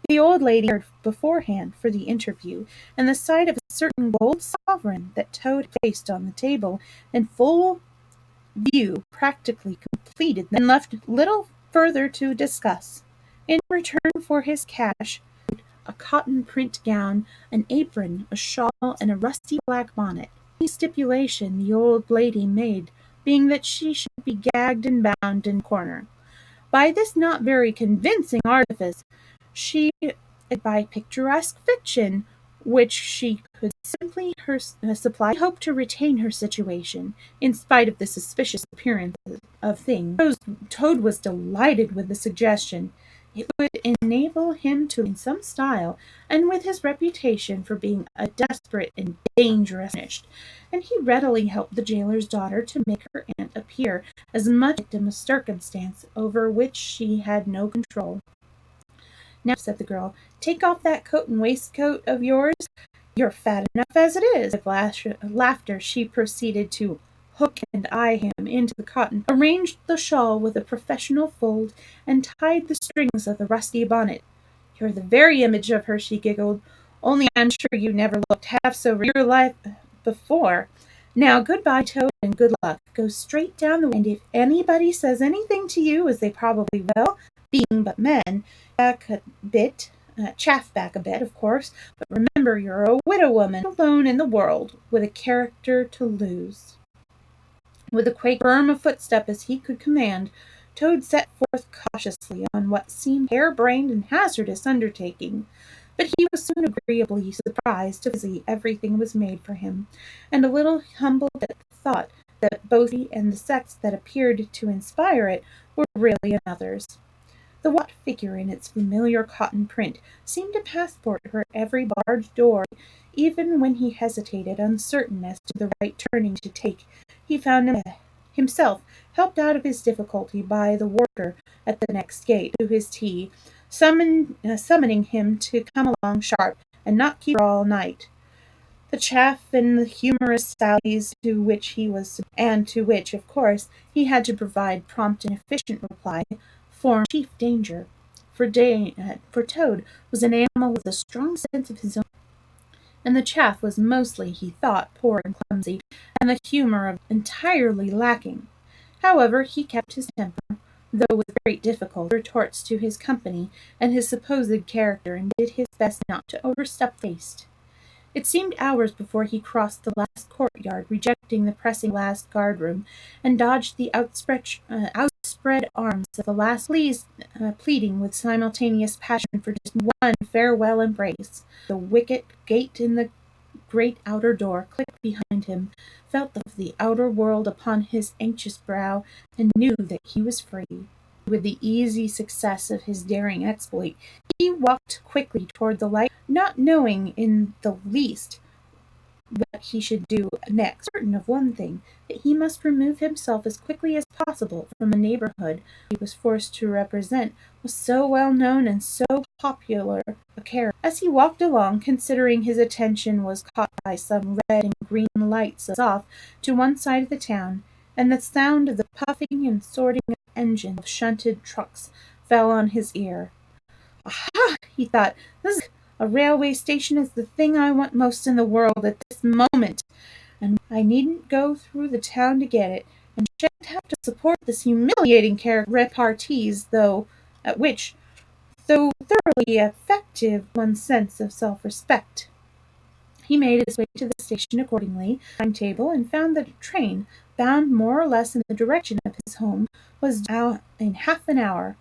The old lady prepared beforehand for the interview, and the sight of a certain gold sovereign that Toad placed on the table in full view practically completed them, and left little further to discuss. In return for his cash, a cotton print gown, an apron, a shawl, and a rusty black bonnet. The stipulation the old lady made being that she should be gagged and bound in a corner. By this not very convincing artifice, she, by picturesque fiction, which she could simply supply, hoped to retain her situation, in spite of the suspicious appearance of things. Toad was delighted with the suggestion. It would enable him to in some style, and with his reputation for being a desperate and dangerous finished, and he readily helped the jailer's daughter to make her aunt appear as much a victim of circumstance over which she had no control. "Now," said the girl, "take off that coat and waistcoat of yours. You're fat enough as it is." With laughter she proceeded to hook and eye him into the cotton, arranged the shawl with a professional fold, and tied the strings of the rusty bonnet. "You're the very image of her," she giggled, "only I'm sure you never looked half so real life before. Now, good-bye, Toad, and good luck. Go straight down the way, and if anybody says anything to you, as they probably will, being but men, chaff back a bit, of course, but remember you're a widow woman, alone in the world, with a character to lose." With a quick, firm footstep as he could command, Toad set forth cautiously on what seemed hair-brained and hazardous undertaking. But he was soon agreeably surprised to see everything was made for him, and a little humbled at the thought that both he and the sex that appeared to inspire it were really another's. The white figure in its familiar cotton print seemed a passport for every barred door. Even when he hesitated, uncertain as to the right turning to take, he found himself helped out of his difficulty by the warder at the next gate to his tea, summoning him to come along sharp and not keep her all night. The chaff and the humorous sallies to which, of course, he had to provide prompt and efficient reply, formed chief danger. For Toad was an animal with a strong sense of his own, and the chaff was mostly, he thought, poor and clumsy, and the humour of entirely lacking. However, he kept his temper, though with great difficulty, retorts to his company and his supposed character, and did his best not to overstep the taste. It seemed hours before he crossed the last courtyard, rejecting the pressing last guard-room, and dodged the outspread arms of the last pleading with simultaneous passion for just one farewell embrace. The wicket gate in the great outer door clicked behind him, felt of the outer world upon his anxious brow, and knew that he was free. With the easy success of his daring exploit, he walked quickly toward the light, not knowing in the least what he should do next, certain of one thing, that he must remove himself as quickly as possible from a neighborhood he was forced to represent was so well known and so popular a character. As he walked along, considering, his attention was caught by some red and green lights off to one side of the town, and the sound of the puffing and sorting of engines of shunted trucks fell on his ear. Aha! He thought, this a railway station is the thing I want most in the world at this moment, and I needn't go through the town to get it, and shan't have to support this humiliating repartees, though thoroughly effective, one's sense of self-respect. He made his way to the station accordingly, timetable, and found that a train, bound more or less in the direction of his home, was out in half an hour.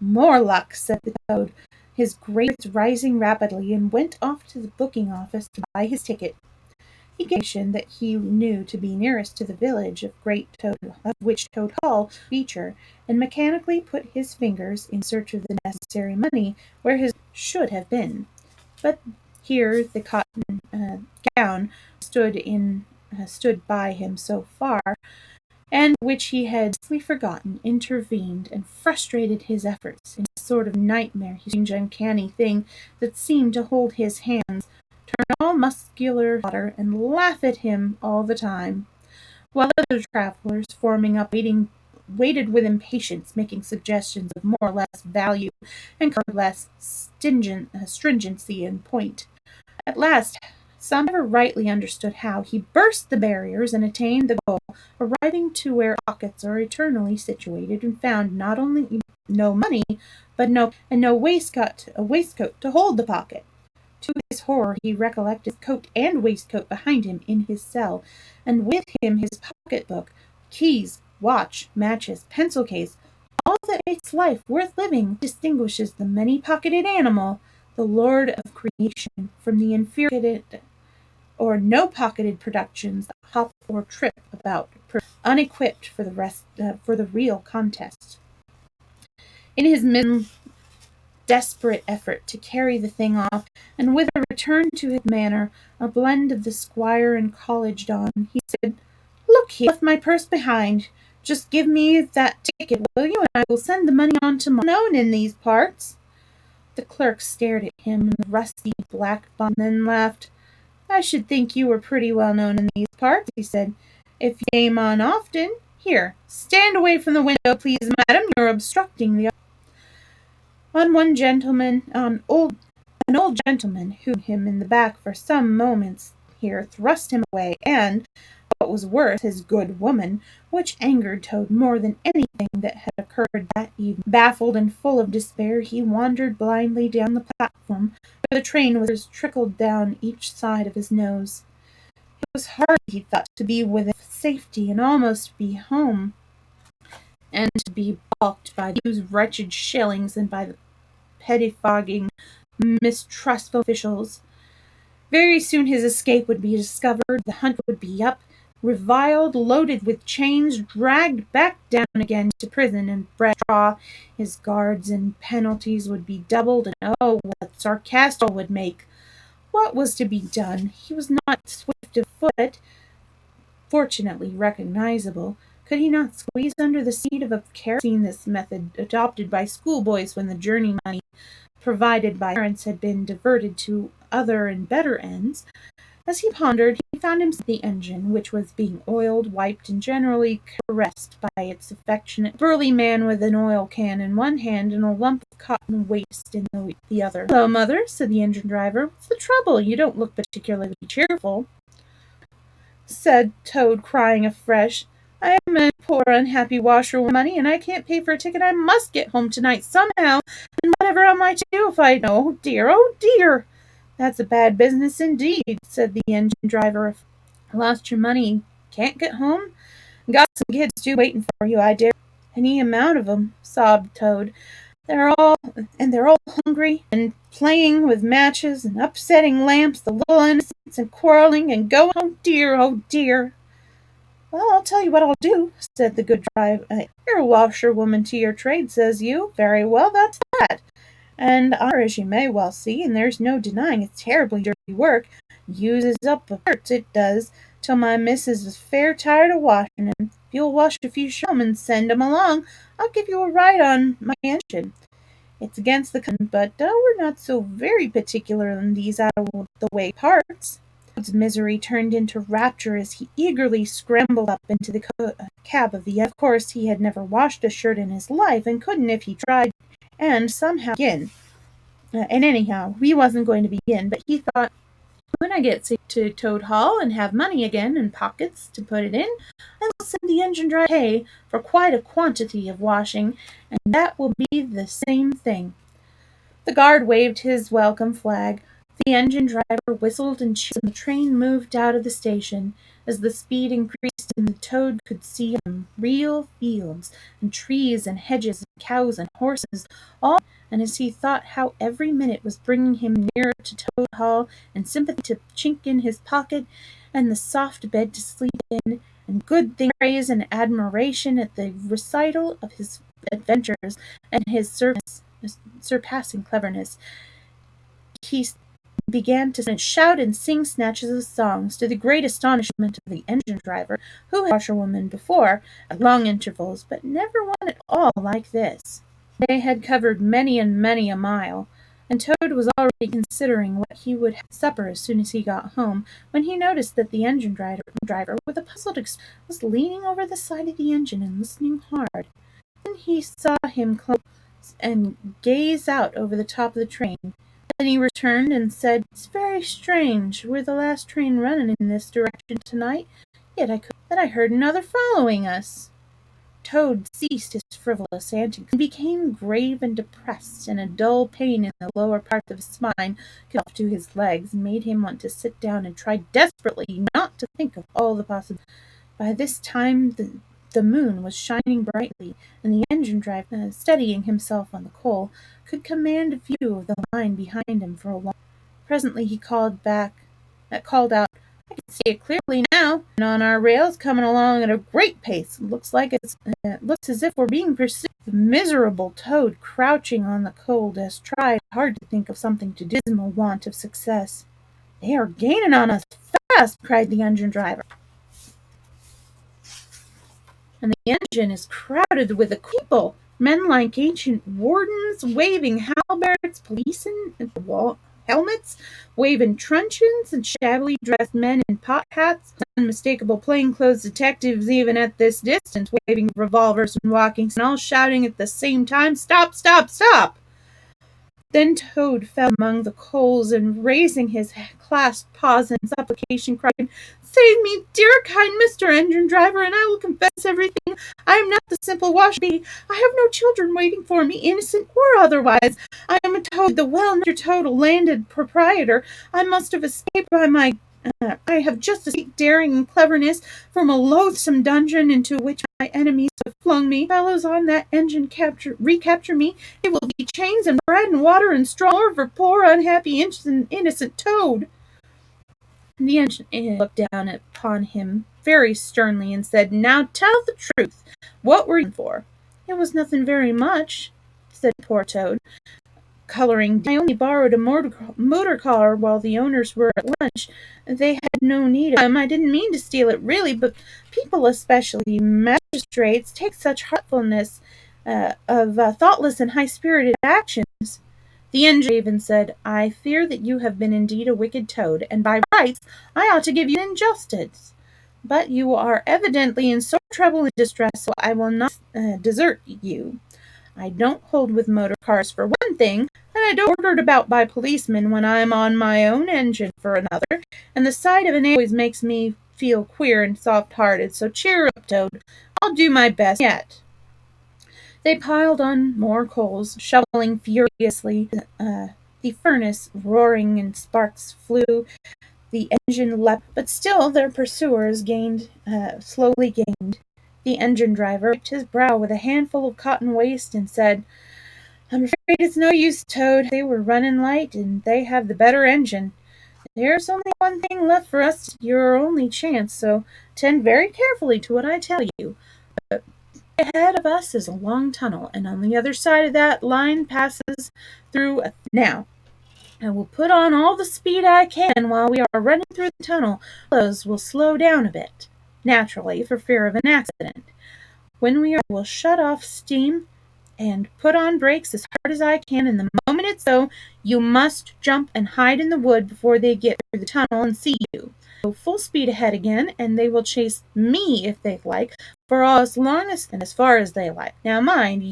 More luck, said the Toad, his grades rising rapidly, and went off to the booking office to buy his ticket. He gave the station that he knew to be nearest to the village of which Toad Hall feature, and mechanically put his fingers in search of the necessary money where his should have been. But here the cotton gown stood by him so far, and which he had safely forgotten, intervened and frustrated his efforts in a sort of nightmare, strange uncanny thing that seemed to hold his hands, turn all muscular fodder, and laugh at him all the time, while other travellers, forming up, waited with impatience, making suggestions of more or less value and less stringency in point. At last, some never rightly understood how, he burst the barriers and attained the goal, arriving to where pockets are eternally situated, and found not only no money, but no waistcoat to hold the pocket. To his horror, he recollected coat and waistcoat behind him in his cell, and with him his pocket-book, keys, watch, matches, pencil case, all that makes life worth living, distinguishes the many-pocketed animal, the lord of creation, from the inferior or no-pocketed productions that hop or trip about, unequipped for the real contest. In his desperate effort to carry the thing off, and with a return to his manner, a blend of the squire and college don, he said, "Look here, I left my purse behind. Just give me that ticket, will you, and I will send the money on tomorrow. Known in these parts." The clerk stared at him in the rusty black bonnet, and then laughed. "I should think you were pretty well known in these parts," he said, "if you came on often. Here, stand away from the window, please, madam. You're obstructing the an old gentleman who had him in the back for some moments here thrust him away, and, what was worse, his good woman, which angered Toad more than anything that had occurred that evening. Baffled and full of despair, he wandered blindly down the platform, where the train was trickled down each side of his nose. It was hard, he thought, to be within safety and almost be home, and to be balked by these wretched shillings and by the pettifogging, mistrustful officials. Very soon his escape would be discovered, the hunt would be up, reviled, loaded with chains, dragged back down again to prison and bread straw. His guards and penalties would be doubled, and oh, what sarcastic would make! What was to be done? He was not swift of foot, fortunately recognizable. Could he not squeeze under the seat of a kerosene, this method adopted by schoolboys when the journey money provided by parents had been diverted to other and better ends? As he pondered, he found himself at the engine, which was being oiled, wiped, and generally caressed by its affectionate burly man with an oil can in one hand and a lump of cotton waste in the other. "Hello, mother," said the engine driver. "What's the trouble? You don't look particularly cheerful," said Toad, crying afresh. "I am a poor unhappy washer with money, and I can't pay for a ticket. I must get home tonight somehow, and whatever am I to do if I... Oh dear, oh dear!" "That's a bad business indeed," said the engine driver. "Lost your money, can't get home? Got some kids too waiting for you, I dare." "Any amount of 'em," sobbed Toad. They're all hungry and playing with matches and upsetting lamps, the little innocents, and quarreling and going. Oh dear, oh dear." "Well, I'll tell you what I'll do," said the good driver. "You're a washerwoman to your trade, says you. Very well, that's that. And as you may well see, and there's no denying it's terribly dirty work. Uses up the dirt, it does, till my missus is fair tired of washing 'em. If you'll wash a few shum and send 'em along, I'll give you a ride on my engine. It's against the custom, but we're not so very particular in these out-of-the-way parts." Toad's misery turned into rapture as he eagerly scrambled up into the cab of the engine. Of course, he had never washed a shirt in his life, and couldn't if he tried, and somehow begin. And anyhow, he wasn't going to begin, but he thought, when I get to Toad Hall and have money again and pockets to put it in, I will send the engine driver to pay for quite a quantity of washing, and that will be the same thing. The guard waved his welcome flag. The engine driver whistled and cheered, and the train moved out of the station. As the speed increased and the Toad could see on real fields and trees and hedges and cows and horses, all, and as he thought how every minute was bringing him nearer to Toad Hall, and sympathy to chink in his pocket, and the soft bed to sleep in, and good things, praise and admiration at the recital of his adventures and his surpassing cleverness, he began to shout and sing snatches of songs, to the great astonishment of the engine driver, who had watched a washerwoman before, at long intervals, but never one at all like this. They had covered many and many a mile, and Toad was already considering what he would have for supper as soon as he got home, when he noticed that the engine driver, with a puzzled expression, was leaning over the side of the engine and listening hard. Then he saw him close and gaze out over the top of the train. Then he returned and said, "It's very strange. We're the last train running in this direction tonight, yet I heard another following us." Toad ceased his frivolous antics and became grave and depressed, and a dull pain in the lower part of his spine cut off to his legs and made him want to sit down and try desperately not to think of all the possibilities. By this time the moon was shining brightly, and the engine driver, steadying himself on the coal, could command a view of the line behind him for a long. Presently he called out, "I can see it clearly now, and on our rails, coming along at a great pace. Looks as if we're being pursued." The miserable Toad, crouching on the coal desk, tried hard to think of something to do. Dismal want of success. "They are gaining on us fast," cried the engine driver. "And the engine is crowded with people, men like ancient wardens, waving halberds, policemen in helmets, waving truncheons, and shabbily dressed men in pot hats, unmistakable plainclothes detectives even at this distance, waving revolvers and walking, and all shouting at the same time, 'Stop, stop, stop!'" Then Toad fell among the coals, and raising his clasped paws in supplication, cried, "Save me, dear kind Mr. Engine Driver, and I will confess everything. I am not the simple washer bee. I have no children waiting for me, innocent or otherwise. I am a Toad, the well-Mr. Toad, a landed proprietor. I must have escaped by my I have just escaped daring and cleverness from a loathsome dungeon into which my enemies have flung me. Fellows on that engine recapture me, it will be chains and bread and water and straw for poor unhappy innocent Toad." The engineer looked down upon him very sternly and said, "Now tell the truth. What were you for?" "It was nothing very much," said poor Toad, coloring. "I only borrowed a motor car while the owners were at lunch. They had no need of them. I didn't mean to steal it, really, but people, especially magistrates, take such heartfulness of thoughtless and high-spirited actions." The engine raven said, "I fear that you have been indeed a wicked toad, and by rights I ought to give you injustice. But you are evidently in sore trouble and distress, so I will not desert you. I don't hold with motor cars for one thing, and I don't ordered about by policemen when I'm on my own engine for another, and the sight of an engine always makes me feel queer and soft-hearted, so cheer up, Toad. I'll do my best yet." They piled on more coals, shoveling furiously, the furnace roaring and sparks flew, the engine leapt, but still their pursuers slowly gained. The engine driver wiped his brow with a handful of cotton waste and said, "I'm afraid it's no use, Toad. They were running light, and they have the better engine. There's only one thing left for us, your only chance, so tend very carefully to what I tell you. Ahead of us is a long tunnel, and on the other side of that line passes through now. I will put on all the speed I can while we are running through the tunnel. Willows will slow down a bit, naturally, for fear of an accident. When we are, I will shut off steam and put on brakes as hard as I can, and the moment it's so, you must jump and hide in the wood before they get through the tunnel and see you. Go full speed ahead again, and they will chase me if they like, for as long as and as far as they like. Now mind,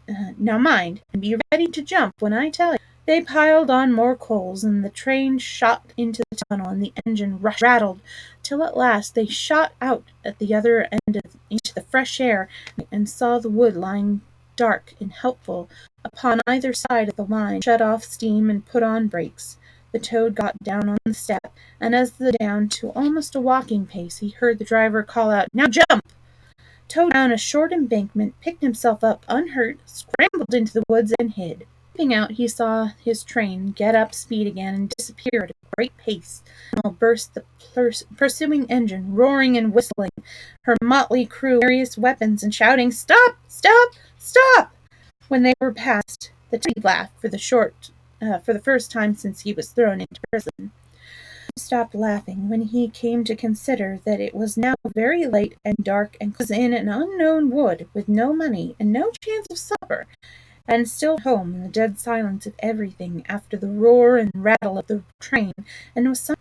and be ready to jump when I tell you." They piled on more coals, and the train shot into the tunnel, and the engine rattled, till at last they shot out at the other end into the fresh air, and saw the wood lying dark and helpful upon either side of the line. Shut off steam and put on brakes. The Toad got down on the step, and as they down to almost a walking pace, he heard the driver call out, "Now jump!" Toad down a short embankment, picked himself up unhurt, scrambled into the woods, and hid. Leaping out, he saw his train get up speed again and disappear at a great pace. And burst the pursuing engine, roaring and whistling, her motley crew various weapons and shouting, "Stop! Stop! Stop!" When they were past, the Toad laughed for the first time since he was thrown into prison. He stopped laughing when he came to consider that it was now very late and dark, and was in an unknown wood, with no money and no chance of supper, and still home in the dead silence of everything after the roar and rattle of the train, and was some.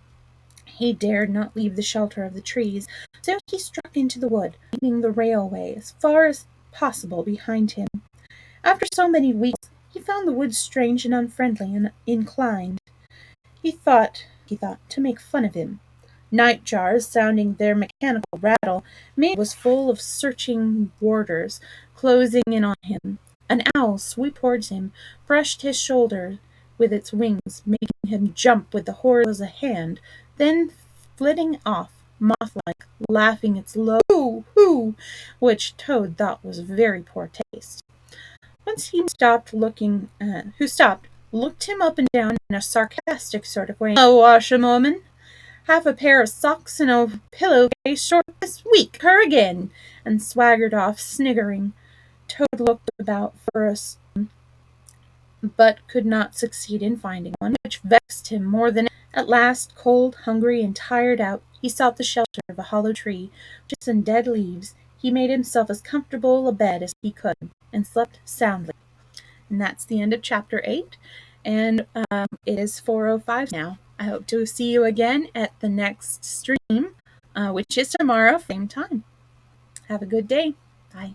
He dared not leave the shelter of the trees, so he struck into the wood, leaving the railway as far as possible behind him. After so many weeks, he found the woods strange and unfriendly and inclined. He thought to make fun of him. Night jars, sounding their mechanical rattle, made was full of searching warders, closing in on him. An owl swooped towards him, brushed his shoulder with its wings, making him jump with the horror as a hand, then flitting off, moth-like, laughing its low hoo, which Toad thought was very poor taste. Once he stopped, looked him up and down in a sarcastic sort of way. "A washerwoman? Half a pair of socks and a pillowcase short this week. Her again," and swaggered off, sniggering. Toad looked about for us, but could not succeed in finding one, which vexed him more than at last, cold, hungry, and tired out, he sought the shelter of a hollow tree, just in dead leaves. He made himself as comfortable a bed as he could, and slept soundly. And that's the end of chapter 8, and it is 4:05 now. I hope to see you again at the next stream, which is tomorrow, same time. Have a good day. Bye.